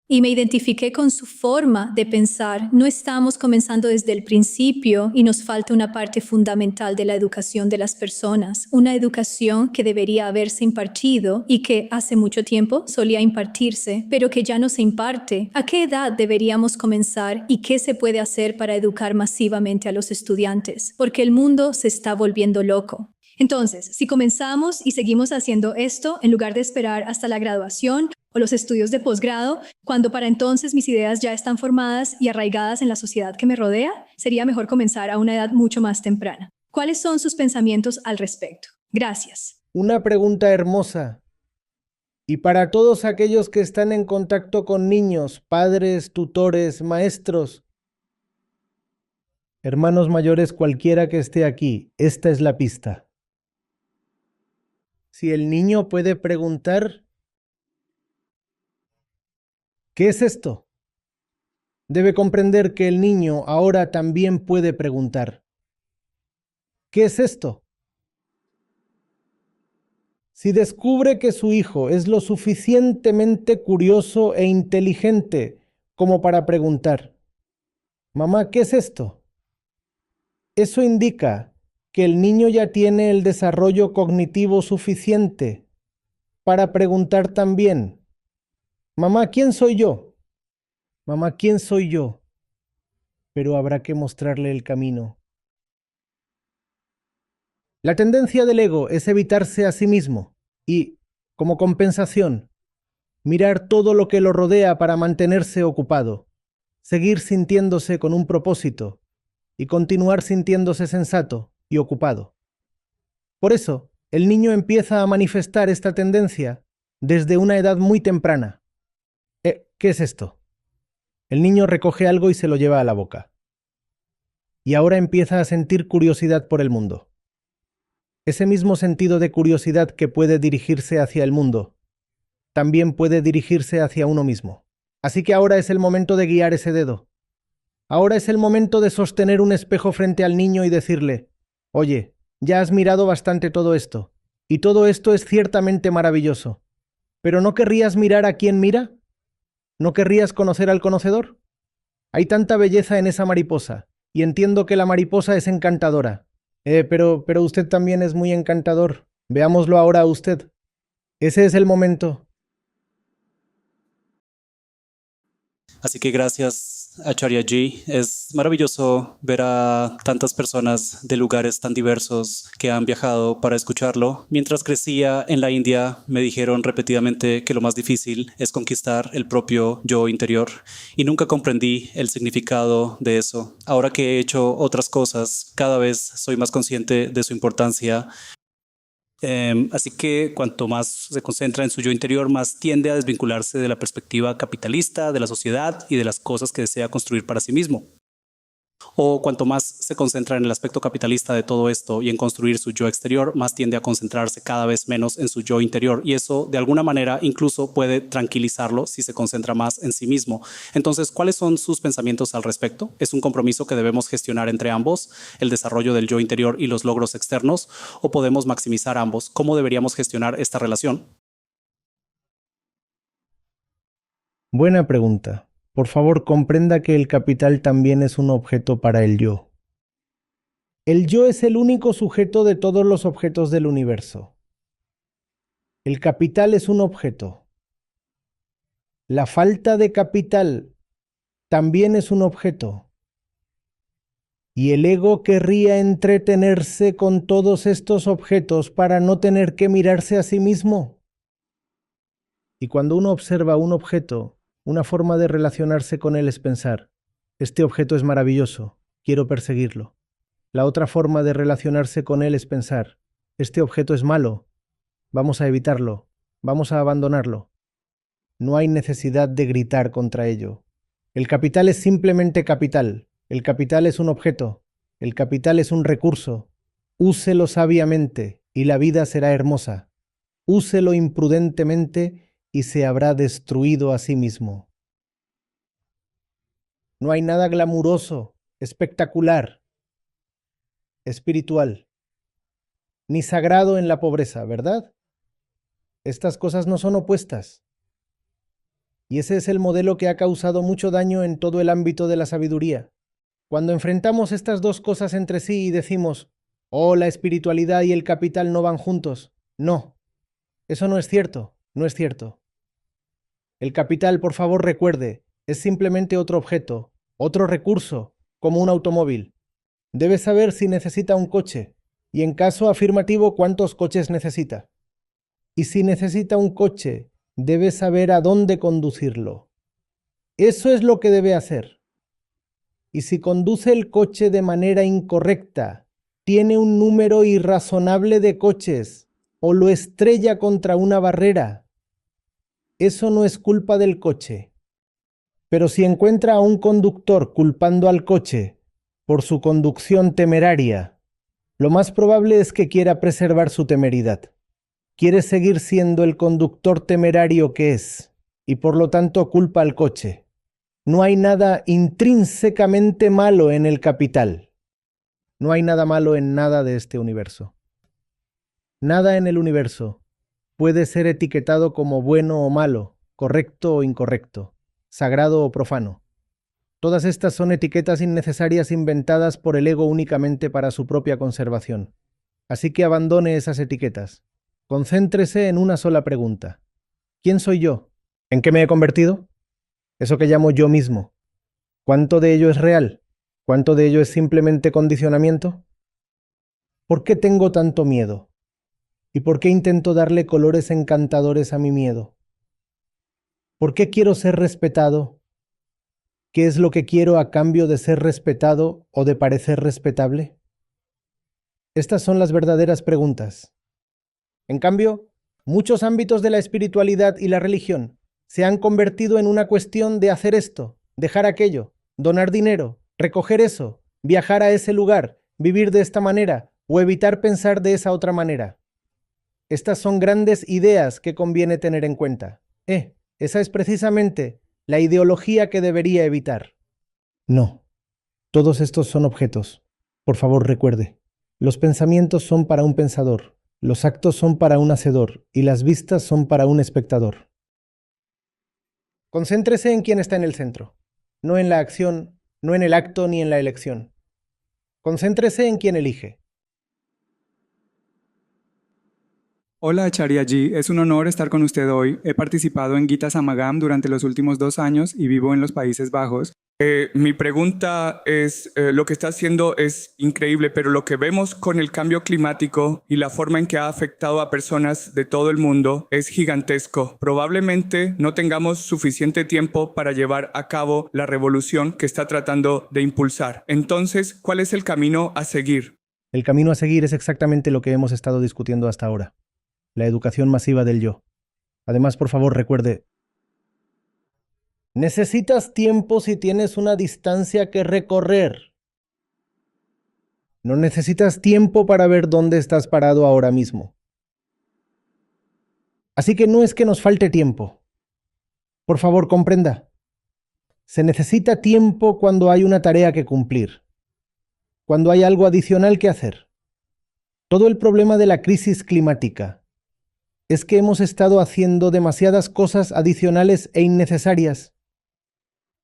Y me identifiqué con su forma de pensar. No estamos comenzando desde el principio y nos falta una parte fundamental de la educación de las personas, una educación que debería haberse impartido y que hace mucho tiempo solía impartirse, pero que ya no se imparte. ¿A qué edad deberíamos comenzar y qué se puede hacer para educar masivamente a los estudiantes? Porque el mundo se está volviendo loco. Entonces, si comenzamos y seguimos haciendo esto en lugar de esperar hasta la graduación o los estudios de posgrado, cuando para entonces mis ideas ya están formadas y arraigadas en la sociedad que me rodea, sería mejor comenzar a una edad mucho más temprana. ¿Cuáles son sus pensamientos al respecto? Gracias. Una pregunta hermosa. Y para todos aquellos que están en contacto con niños, padres, tutores, maestros, hermanos mayores, cualquiera que esté aquí, esta es la pista. Si el niño puede preguntar, ¿qué es esto? Debe comprender que el niño ahora también puede preguntar. ¿Qué es esto? Si descubre que su hijo es lo suficientemente curioso e inteligente como para preguntar, mamá, ¿qué es esto? Eso indica que el niño ya tiene el desarrollo cognitivo suficiente para preguntar también, mamá, ¿quién soy yo? Mamá, ¿quién soy yo? Pero habrá que mostrarle el camino. La tendencia del ego es evitarse a sí mismo y, como compensación, mirar todo lo que lo rodea para mantenerse ocupado, seguir sintiéndose con un propósito y continuar sintiéndose sensato y ocupado. Por eso, el niño empieza a manifestar esta tendencia desde una edad muy temprana. ¿Qué es esto? El niño recoge algo y se lo lleva a la boca. Y ahora empieza a sentir curiosidad por el mundo. Ese mismo sentido de curiosidad que puede dirigirse hacia el mundo, también puede dirigirse hacia uno mismo. Así que ahora es el momento de guiar ese dedo. Ahora es el momento de sostener un espejo frente al niño y decirle, oye, ya has mirado bastante todo esto, y todo esto es ciertamente maravilloso, pero ¿no querrías mirar a quien mira? ¿No querrías conocer al conocedor? Hay tanta belleza en esa mariposa, y entiendo que la mariposa es encantadora. Pero usted también es muy encantador. Veámoslo ahora a usted. Ese es el momento. Así que gracias, Acharya Ji. Es maravilloso ver a tantas personas de lugares tan diversos que han viajado para escucharlo. Mientras crecía en la India, me dijeron repetidamente que lo más difícil es conquistar el propio yo interior y nunca comprendí el significado de eso. Ahora que he hecho otras cosas, cada vez soy más consciente de su importancia. Así que cuanto más se concentra en su yo interior, más tiende a desvincularse de la perspectiva capitalista, de la sociedad y de las cosas que desea construir para sí mismo. O cuanto más se concentra en el aspecto capitalista de todo esto y en construir su yo exterior, más tiende a concentrarse cada vez menos en su yo interior. Y eso, de alguna manera, incluso puede tranquilizarlo si se concentra más en sí mismo. Entonces, ¿cuáles son sus pensamientos al respecto? ¿Es un compromiso que debemos gestionar entre ambos, el desarrollo del yo interior y los logros externos? ¿O podemos maximizar ambos? ¿Cómo deberíamos gestionar esta relación? Buena pregunta. Por favor, comprenda que el capital también es un objeto para el yo. El yo es el único sujeto de todos los objetos del universo. El capital es un objeto. La falta de capital también es un objeto. Y el ego querría entretenerse con todos estos objetos para no tener que mirarse a sí mismo. Y cuando uno observa un objeto, una forma de relacionarse con él es pensar, este objeto es maravilloso, quiero perseguirlo. La otra forma de relacionarse con él es pensar, este objeto es malo, vamos a evitarlo, vamos a abandonarlo. No hay necesidad de gritar contra ello. El capital es simplemente capital, el capital es un objeto, el capital es un recurso. Úselo sabiamente y la vida será hermosa. Úselo imprudentemente y se habrá destruido a sí mismo. No hay nada glamuroso, espectacular, espiritual, ni sagrado en la pobreza, ¿verdad? Estas cosas no son opuestas. Y ese es el modelo que ha causado mucho daño en todo el ámbito de la sabiduría. Cuando enfrentamos estas dos cosas entre sí y decimos, oh, la espiritualidad y el capital no van juntos. No, eso no es cierto, no es cierto. El capital, por favor, recuerde, es simplemente otro objeto, otro recurso, como un automóvil. Debe saber si necesita un coche, y en caso afirmativo, cuántos coches necesita. Y si necesita un coche, debe saber a dónde conducirlo. Eso es lo que debe hacer. Y si conduce el coche de manera incorrecta, tiene un número irrazonable de coches, o lo estrella contra una barrera, eso no es culpa del coche. Pero si encuentra a un conductor culpando al coche por su conducción temeraria, lo más probable es que quiera preservar su temeridad. Quiere seguir siendo el conductor temerario que es, y por lo tanto culpa al coche. No hay nada intrínsecamente malo en el capital. No hay nada malo en nada de este universo. Nada en el universo puede ser etiquetado como bueno o malo, correcto o incorrecto, sagrado o profano. Todas estas son etiquetas innecesarias inventadas por el ego únicamente para su propia conservación. Así que abandone esas etiquetas. Concéntrese en una sola pregunta. ¿Quién soy yo? ¿En qué me he convertido? Eso que llamo yo mismo. ¿Cuánto de ello es real? ¿Cuánto de ello es simplemente condicionamiento? ¿Por qué tengo tanto miedo? ¿Y por qué intento darle colores encantadores a mi miedo? ¿Por qué quiero ser respetado? ¿Qué es lo que quiero a cambio de ser respetado o de parecer respetable? Estas son las verdaderas preguntas. En cambio, muchos ámbitos de la espiritualidad y la religión se han convertido en una cuestión de hacer esto, dejar aquello, donar dinero, recoger eso, viajar a ese lugar, vivir de esta manera o evitar pensar de esa otra manera. Estas son grandes ideas que conviene tener en cuenta. Esa es precisamente la ideología que debería evitar. No, todos estos son objetos. Por favor, recuerde, los pensamientos son para un pensador, los actos son para un hacedor y las vistas son para un espectador. Concéntrese en quién está en el centro, no en la acción, no en el acto ni en la elección. Concéntrese en quién elige. Hola Acharya Ji, es un honor estar con usted hoy. He participado en Gita Samagam durante los últimos 2 años y vivo en los Países Bajos. Mi pregunta es, lo que está haciendo es increíble, pero lo que vemos con el cambio climático y la forma en que ha afectado a personas de todo el mundo es gigantesco. Probablemente no tengamos suficiente tiempo para llevar a cabo la revolución que está tratando de impulsar. Entonces, ¿cuál es el camino a seguir? El camino a seguir es exactamente lo que hemos estado discutiendo hasta ahora. La educación masiva del yo. Además, por favor, recuerde, necesitas tiempo si tienes una distancia que recorrer. No necesitas tiempo para ver dónde estás parado ahora mismo. Así que no es que nos falte tiempo. Por favor, comprenda. Se necesita tiempo cuando hay una tarea que cumplir, cuando hay algo adicional que hacer. Todo el problema de la crisis climática es que hemos estado haciendo demasiadas cosas adicionales e innecesarias.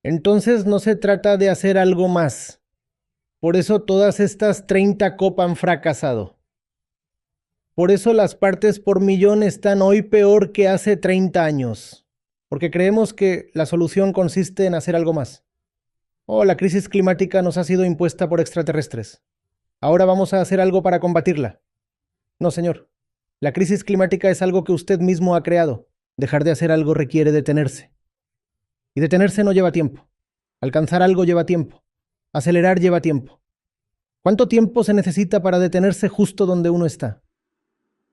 Entonces no se trata de hacer algo más. Por eso todas estas 30 COP han fracasado. Por eso las partes por millón están hoy peor que hace 30 años. Porque creemos que la solución consiste en hacer algo más. La crisis climática nos ha sido impuesta por extraterrestres. Ahora vamos a hacer algo para combatirla. No, señor. La crisis climática es algo que usted mismo ha creado. Dejar de hacer algo requiere detenerse. Y detenerse no lleva tiempo. Alcanzar algo lleva tiempo. Acelerar lleva tiempo. ¿Cuánto tiempo se necesita para detenerse justo donde uno está?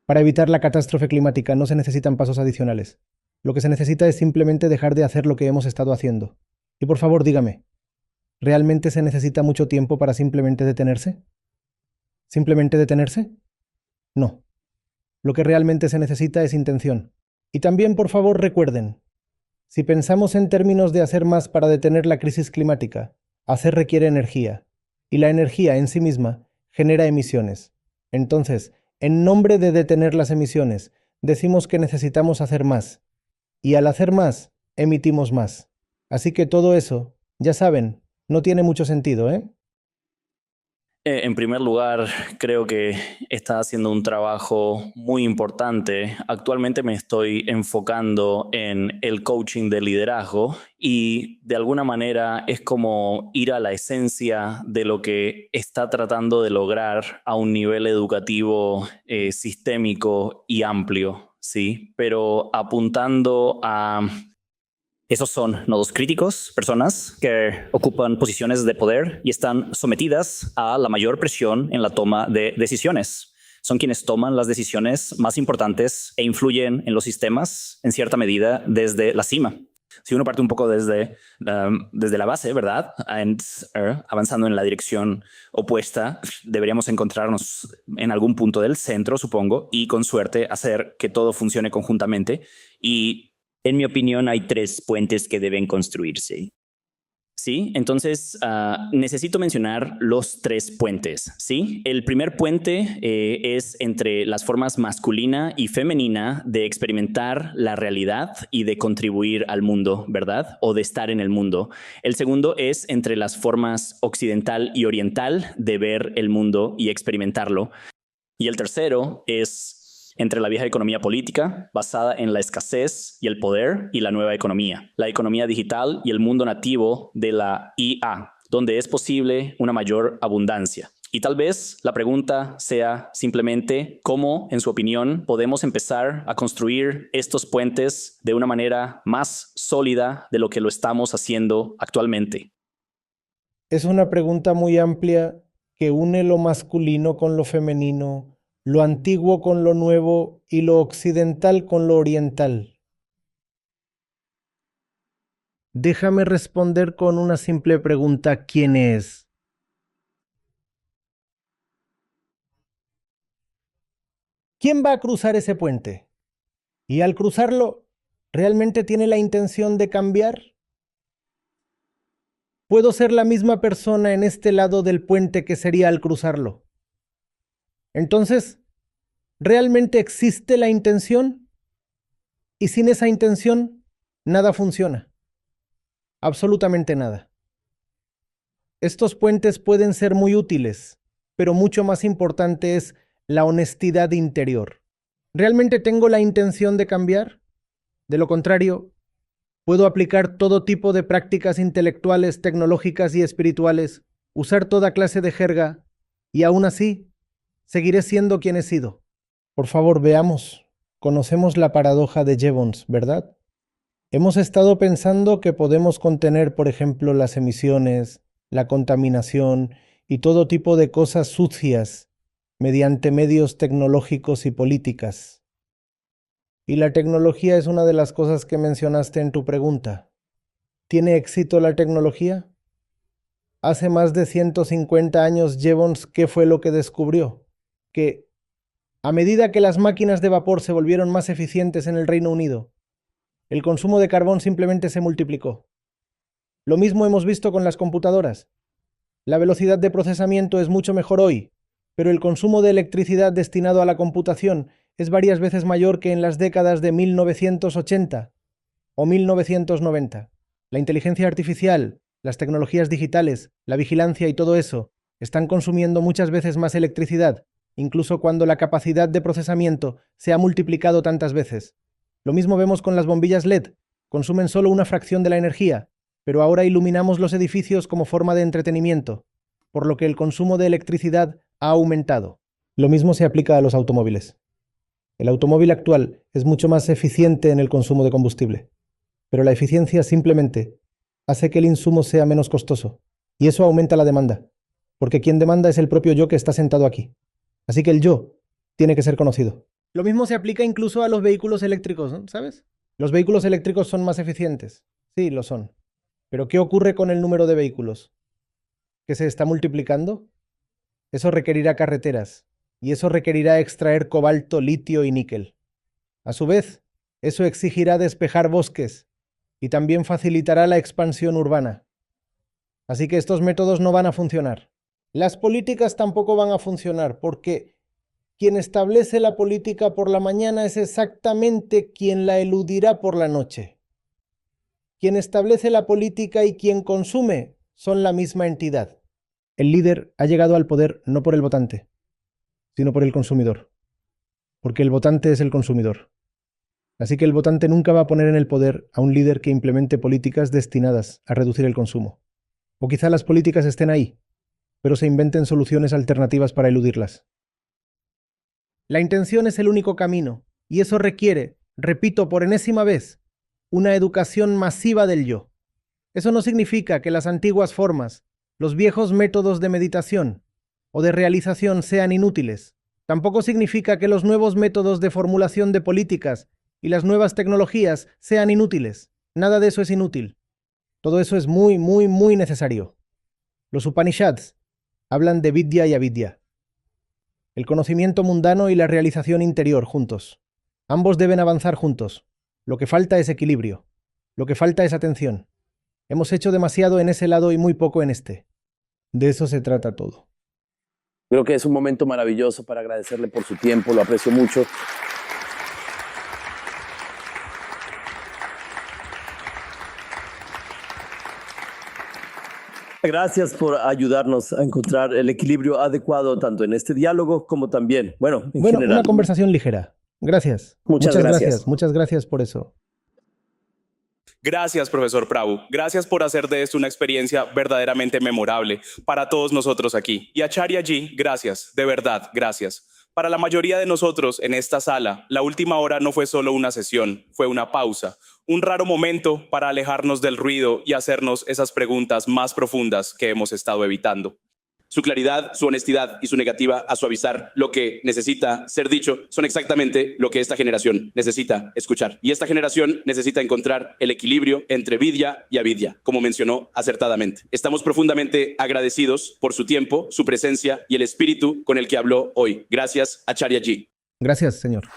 Para evitar la catástrofe climática no se necesitan pasos adicionales. Lo que se necesita es simplemente dejar de hacer lo que hemos estado haciendo. Y por favor, dígame, ¿realmente se necesita mucho tiempo para simplemente detenerse? ¿Simplemente detenerse? No. Lo que realmente se necesita es intención. Y también, por favor, recuerden, si pensamos en términos de hacer más para detener la crisis climática, hacer requiere energía, y la energía en sí misma genera emisiones. Entonces, en nombre de detener las emisiones, decimos que necesitamos hacer más, y al hacer más, emitimos más. Así que todo eso, ya saben, no tiene mucho sentido, ¿eh? En primer lugar, creo que está haciendo un trabajo muy importante. Actualmente me estoy enfocando en el coaching de liderazgo y de alguna manera es como ir a la esencia de lo que está tratando de lograr a un nivel educativo sistémico y amplio, ¿sí? Pero apuntando a... Esos son nodos críticos, personas que ocupan posiciones de poder y están sometidas a la mayor presión en la toma de decisiones. Son quienes toman las decisiones más importantes e influyen en los sistemas, en cierta medida, desde la cima. Si uno parte un poco desde la base, ¿verdad? Avanzando en la dirección opuesta, deberíamos encontrarnos en algún punto del centro, supongo, y con suerte hacer que todo funcione conjuntamente. Y en mi opinión, hay 3 puentes que deben construirse. ¿Sí? Entonces, necesito mencionar los 3 puentes, ¿sí? El primer puente es entre las formas masculina y femenina de experimentar la realidad y de contribuir al mundo, ¿verdad? O de estar en el mundo. El segundo es entre las formas occidental y oriental de ver el mundo y experimentarlo. Y el tercero es entre la vieja economía política, basada en la escasez y el poder, y la nueva economía, la economía digital y el mundo nativo de la IA, donde es posible una mayor abundancia. Y tal vez la pregunta sea simplemente cómo, en su opinión, podemos empezar a construir estos puentes de una manera más sólida de lo que lo estamos haciendo actualmente. Es una pregunta muy amplia que une lo masculino con lo femenino, lo antiguo con lo nuevo y lo occidental con lo oriental. Déjame responder con una simple pregunta: ¿quién es? ¿Quién va a cruzar ese puente? Y al cruzarlo, ¿realmente tiene la intención de cambiar? ¿Puedo ser la misma persona en este lado del puente que sería al cruzarlo? Entonces, ¿realmente existe la intención? Y sin esa intención, nada funciona. Absolutamente nada. Estos puentes pueden ser muy útiles, pero mucho más importante es la honestidad interior. ¿Realmente tengo la intención de cambiar? De lo contrario, puedo aplicar todo tipo de prácticas intelectuales, tecnológicas y espirituales, usar toda clase de jerga, y aún así, seguiré siendo quien he sido. Por favor, veamos. Conocemos la paradoja de Jevons, ¿verdad? Hemos estado pensando que podemos contener, por ejemplo, las emisiones, la contaminación y todo tipo de cosas sucias mediante medios tecnológicos y políticas. Y la tecnología es una de las cosas que mencionaste en tu pregunta. ¿Tiene éxito la tecnología? Hace más de 150 años, Jevons, ¿qué fue lo que descubrió? Que a medida que las máquinas de vapor se volvieron más eficientes en el Reino Unido, el consumo de carbón simplemente se multiplicó. Lo mismo hemos visto con las computadoras. La velocidad de procesamiento es mucho mejor hoy, pero el consumo de electricidad destinado a la computación es varias veces mayor que en las décadas de 1980 o 1990. La inteligencia artificial, las tecnologías digitales, la vigilancia y todo eso están consumiendo muchas veces más electricidad, incluso cuando la capacidad de procesamiento se ha multiplicado tantas veces. Lo mismo vemos con las bombillas LED, consumen solo una fracción de la energía, pero ahora iluminamos los edificios como forma de entretenimiento, por lo que el consumo de electricidad ha aumentado. Lo mismo se aplica a los automóviles. El automóvil actual es mucho más eficiente en el consumo de combustible, pero la eficiencia simplemente hace que el insumo sea menos costoso, y eso aumenta la demanda, porque quien demanda es el propio yo que está sentado aquí. Así que el yo tiene que ser conocido. Lo mismo se aplica incluso a los vehículos eléctricos, ¿no? ¿Sabes? Los vehículos eléctricos son más eficientes. Sí, lo son. Pero ¿qué ocurre con el número de vehículos? ¿Que se está multiplicando? Eso requerirá carreteras, y eso requerirá extraer cobalto, litio y níquel. A su vez, eso exigirá despejar bosques, y también facilitará la expansión urbana. Así que estos métodos no van a funcionar. Las políticas tampoco van a funcionar, porque quien establece la política por la mañana es exactamente quien la eludirá por la noche. Quien establece la política y quien consume son la misma entidad. El líder ha llegado al poder no por el votante, sino por el consumidor. Porque el votante es el consumidor. Así que el votante nunca va a poner en el poder a un líder que implemente políticas destinadas a reducir el consumo. O quizá las políticas estén ahí, pero se inventen soluciones alternativas para eludirlas. La intención es el único camino, y eso requiere, repito por enésima vez, una educación masiva del yo. Eso no significa que las antiguas formas, los viejos métodos de meditación o de realización sean inútiles. Tampoco significa que los nuevos métodos de formulación de políticas y las nuevas tecnologías sean inútiles. Nada de eso es inútil. Todo eso es muy, muy, muy necesario. Los Upanishads hablan de vidya y avidya. El conocimiento mundano y la realización interior juntos. Ambos deben avanzar juntos. Lo que falta es equilibrio. Lo que falta es atención. Hemos hecho demasiado en ese lado y muy poco en este. De eso se trata todo. Creo que es un momento maravilloso para agradecerle por su tiempo, lo aprecio mucho. Gracias por ayudarnos a encontrar el equilibrio adecuado tanto en este diálogo como también, en general. Una conversación ligera. Gracias. Muchas gracias. Muchas gracias por eso. Gracias, profesor Prabhu. Gracias por hacer de esto una experiencia verdaderamente memorable para todos nosotros aquí. Y Acharya Ji, gracias, de verdad, gracias. Para la mayoría de nosotros en esta sala, la última hora no fue solo una sesión, fue una pausa, un raro momento para alejarnos del ruido y hacernos esas preguntas más profundas que hemos estado evitando. Su claridad, su honestidad y su negativa a suavizar lo que necesita ser dicho son exactamente lo que esta generación necesita escuchar. Y esta generación necesita encontrar el equilibrio entre vidya y avidya, como mencionó acertadamente. Estamos profundamente agradecidos por su tiempo, su presencia y el espíritu con el que habló hoy. Gracias, Acharya Ji. Gracias, señor.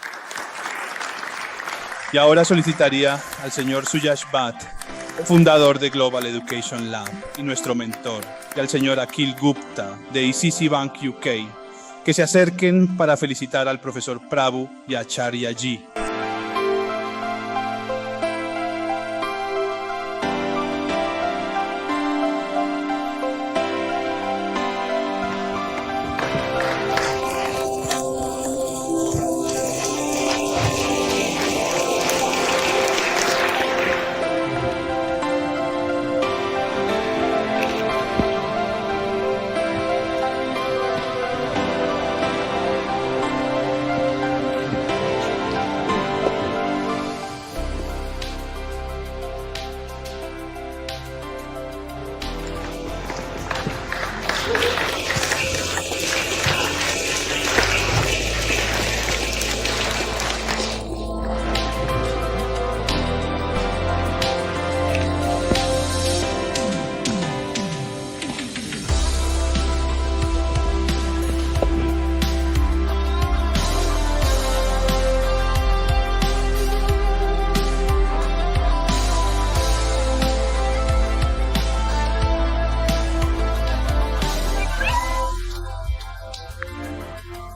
Y ahora solicitaría al señor Suyash Bhatt, fundador de Global Education Lab y nuestro mentor, y al señor Akhil Gupta de ICC Bank UK, que se acerquen para felicitar al profesor Prabhu y a Acharya Ji.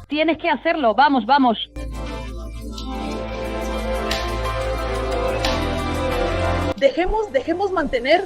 Tienes que hacerlo, vamos, vamos. Dejemos mantener.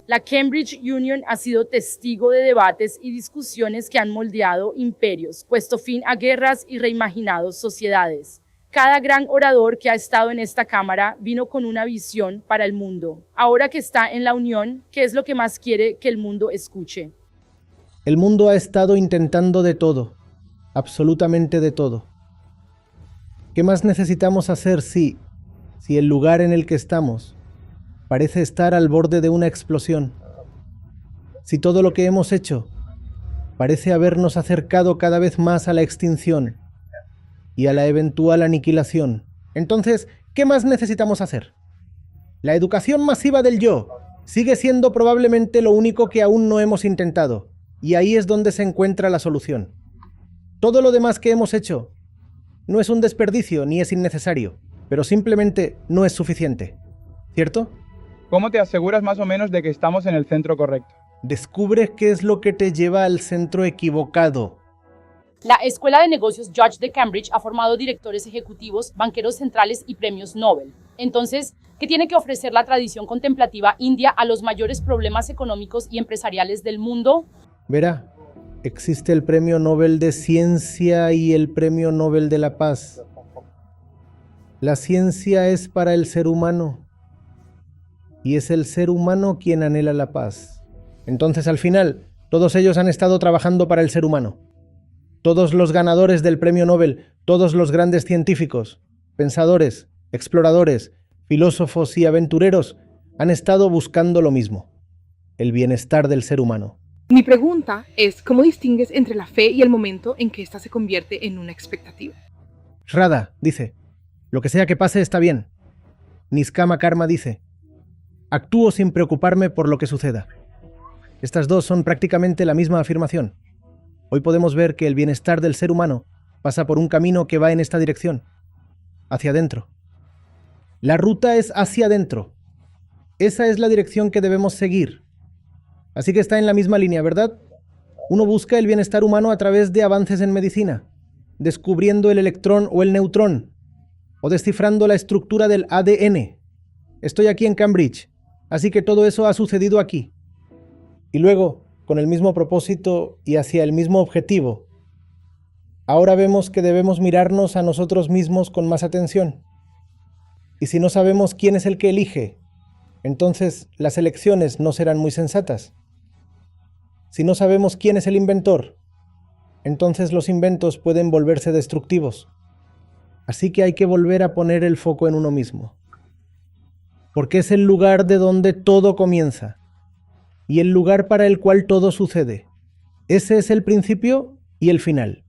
La Cambridge Union ha sido testigo de debates y discusiones que han moldeado imperios, puesto fin a guerras y reimaginado sociedades. Cada gran orador que ha estado en esta cámara vino con una visión para el mundo. Ahora que está en la Unión, ¿qué es lo que más quiere que el mundo escuche? El mundo ha estado intentando de todo, absolutamente de todo. ¿Qué más necesitamos hacer si el lugar en el que estamos parece estar al borde de una explosión? Si todo lo que hemos hecho parece habernos acercado cada vez más a la extinción y a la eventual aniquilación, entonces, ¿qué más necesitamos hacer? La educación masiva del yo sigue siendo probablemente lo único que aún no hemos intentado, y ahí es donde se encuentra la solución. Todo lo demás que hemos hecho no es un desperdicio ni es innecesario, pero simplemente no es suficiente, ¿cierto? ¿Cómo te aseguras más o menos de que estamos en el centro correcto? Descubres qué es lo que te lleva al centro equivocado. La Escuela de Negocios Judge de Cambridge ha formado directores ejecutivos, banqueros centrales y premios Nobel. Entonces, ¿qué tiene que ofrecer la tradición contemplativa india a los mayores problemas económicos y empresariales del mundo? Verá, existe el Premio Nobel de Ciencia y el Premio Nobel de la Paz. La ciencia es para el ser humano. y es el ser humano quien anhela la paz. Entonces, al final, todos ellos han estado trabajando para el ser humano. Todos los ganadores del premio Nobel, todos los grandes científicos, pensadores, exploradores, filósofos y aventureros han estado buscando lo mismo, el bienestar del ser humano. Mi pregunta es, ¿cómo distingues entre la fe y el momento en que ésta se convierte en una expectativa? Shraddha dice, lo que sea que pase está bien. Niskama Karma dice, actúo sin preocuparme por lo que suceda. Estas dos son prácticamente la misma afirmación. Hoy podemos ver que el bienestar del ser humano pasa por un camino que va en esta dirección, hacia adentro. La ruta es hacia adentro. Esa es la dirección que debemos seguir. Así que está en la misma línea, ¿verdad? Uno busca el bienestar humano a través de avances en medicina, descubriendo el electrón o el neutrón, o descifrando la estructura del ADN. Estoy aquí en Cambridge, así que todo eso ha sucedido aquí. Y luego, con el mismo propósito y hacia el mismo objetivo, ahora vemos que debemos mirarnos a nosotros mismos con más atención. Y si no sabemos quién es el que elige, entonces las elecciones no serán muy sensatas. Si no sabemos quién es el inventor, entonces los inventos pueden volverse destructivos. Así que hay que volver a poner el foco en uno mismo. Porque es el lugar de donde todo comienza y el lugar para el cual todo sucede. Ese es el principio y el final.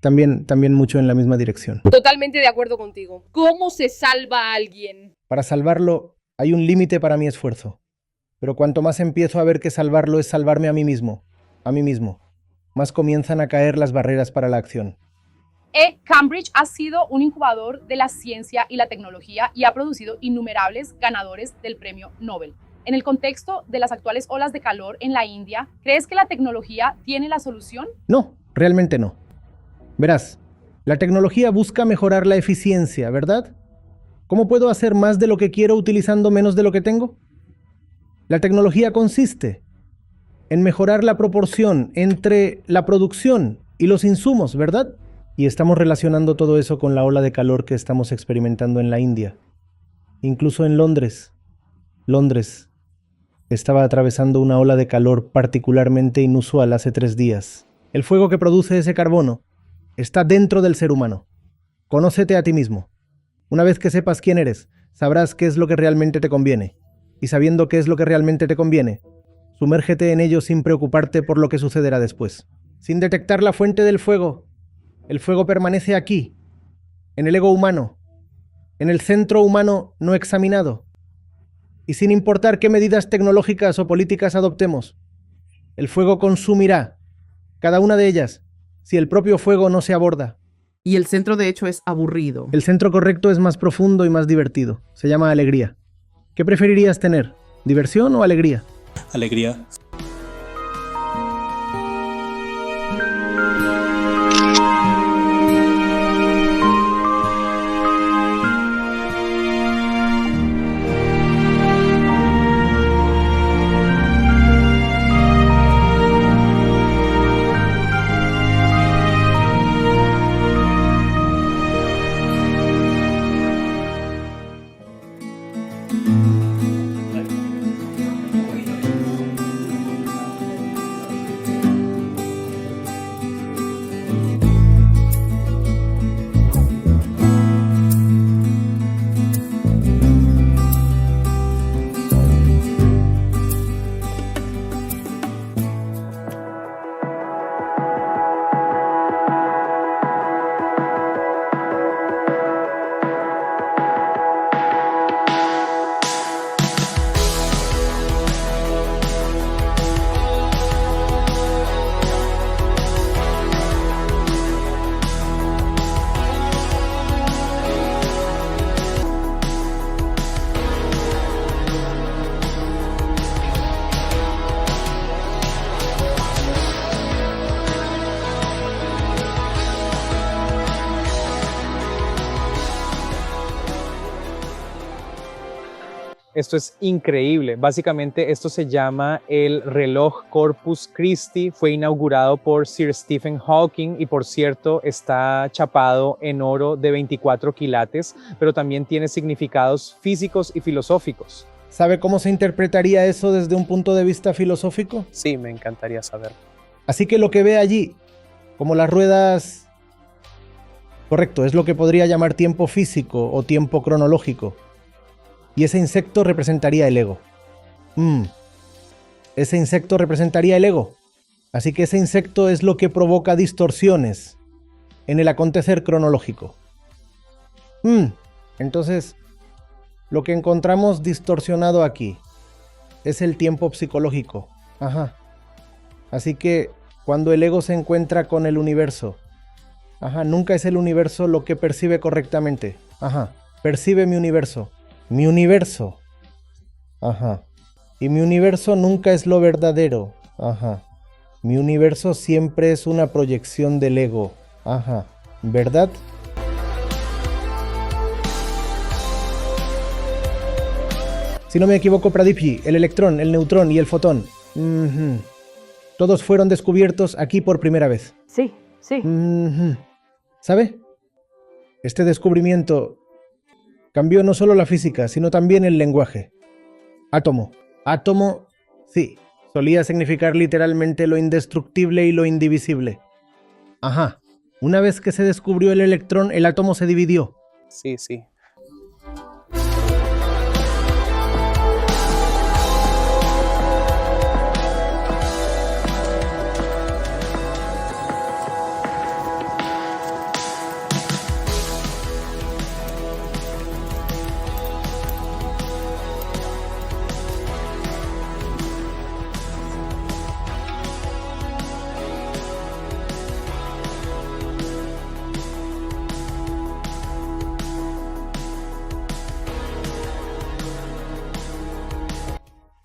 También mucho en la misma dirección. Totalmente de acuerdo contigo. ¿Cómo se salva a alguien? Para salvarlo, hay un límite para mi esfuerzo. Pero cuanto más empiezo a ver que salvarlo es salvarme a mí mismo, más comienzan a caer las barreras para la acción. Cambridge ha sido un incubador de la ciencia y la tecnología y ha producido innumerables ganadores del premio Nobel. En el contexto de las actuales olas de calor en la India, ¿crees que la tecnología tiene la solución? No, realmente no. Verás, la tecnología busca mejorar la eficiencia, ¿verdad? ¿Cómo puedo hacer más de lo que quiero utilizando menos de lo que tengo? La tecnología consiste en mejorar la proporción entre la producción y los insumos, ¿verdad? Y estamos relacionando todo eso con la ola de calor que estamos experimentando en la India. Incluso en Londres. Londres estaba atravesando una ola de calor particularmente inusual hace 3 días. El fuego que produce ese carbono está dentro del ser humano. Conócete a ti mismo. Una vez que sepas quién eres, sabrás qué es lo que realmente te conviene. Y sabiendo qué es lo que realmente te conviene, sumérgete en ello sin preocuparte por lo que sucederá después. Sin detectar la fuente del fuego, el fuego permanece aquí, en el ego humano, en el centro humano no examinado. Y sin importar qué medidas tecnológicas o políticas adoptemos, el fuego consumirá, cada una de ellas, si el propio fuego no se aborda. Y el centro de hecho es aburrido. El centro correcto es más profundo y más divertido. Se llama alegría. ¿Qué preferirías tener? ¿Diversión o alegría? Alegría. Esto es increíble. Básicamente esto se llama el reloj Corpus Christi. Fue inaugurado por Sir Stephen Hawking y por cierto está chapado en oro de 24 quilates, pero también tiene significados físicos y filosóficos. ¿Sabe cómo se interpretaría eso desde un punto de vista filosófico? Sí, me encantaría saber. Así que lo que ve allí, como las ruedas... Correcto, es lo que podría llamar tiempo físico o tiempo cronológico. Y ese insecto representaría el ego. Ese insecto representaría el ego. Así que ese insecto es lo que provoca distorsiones en el acontecer cronológico. Entonces, lo que encontramos distorsionado aquí es el tiempo psicológico. Ajá. Así que cuando el ego se encuentra con el universo, nunca es el universo lo que percibe correctamente. Percibe mi universo. Mi universo. Y mi universo nunca es lo verdadero. Mi universo siempre es una proyección del ego. ¿Verdad? Si no me equivoco, Pradipji, el electrón, el neutrón y el fotón. Todos fueron descubiertos aquí por primera vez. Sí. ¿Sabe? Este descubrimiento cambió no solo la física, sino también el lenguaje. Átomo. Átomo, sí, solía significar literalmente lo indestructible y lo indivisible. Una vez que se descubrió el electrón, el átomo se dividió. Sí.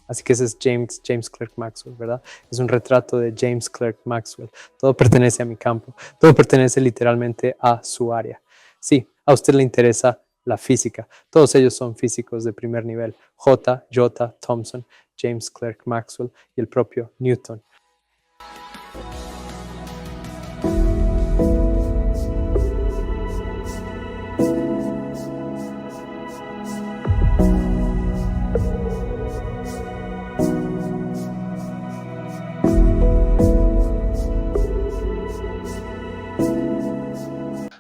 Así que ese es James Clerk Maxwell, ¿verdad? Es un retrato de James Clerk Maxwell. Todo pertenece a mi campo. Todo pertenece literalmente a su área. Sí, a usted le interesa la física. Todos ellos son físicos de primer nivel. J. Thomson, James Clerk Maxwell y el propio Newton.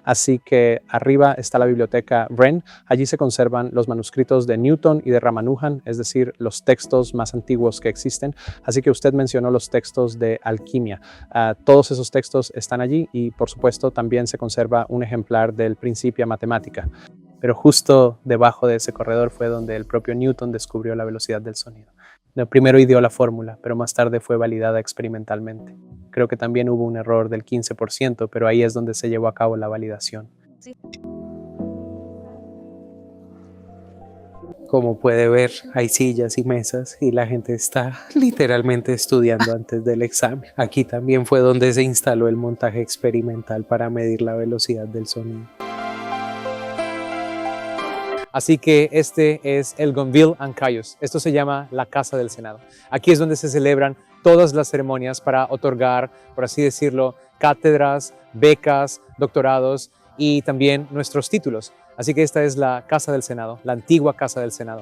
Así que arriba está la biblioteca Wren. Allí se conservan los manuscritos de Newton y de Ramanujan, es decir, los textos más antiguos que existen. Así que usted mencionó los textos de alquimia. Todos esos textos están allí y, por supuesto, también se conserva un ejemplar del Principia Mathematica. Pero justo debajo de ese corredor fue donde el propio Newton descubrió la velocidad del sonido. Primero ideó la fórmula, pero más tarde fue validada experimentalmente. Creo que también hubo un error del 15%, pero ahí es donde se llevó a cabo la validación. Sí. Como puede ver, hay sillas y mesas y la gente está literalmente estudiando antes del examen. Aquí también fue donde se instaló el montaje experimental para medir la velocidad del sonido. Así que este es el Gonville and Cayos. Esto se llama la Casa del Senado. Aquí es donde se celebran todas las ceremonias para otorgar, por así decirlo, cátedras, becas, doctorados y también nuestros títulos. Así que esta es la Casa del Senado, la antigua Casa del Senado.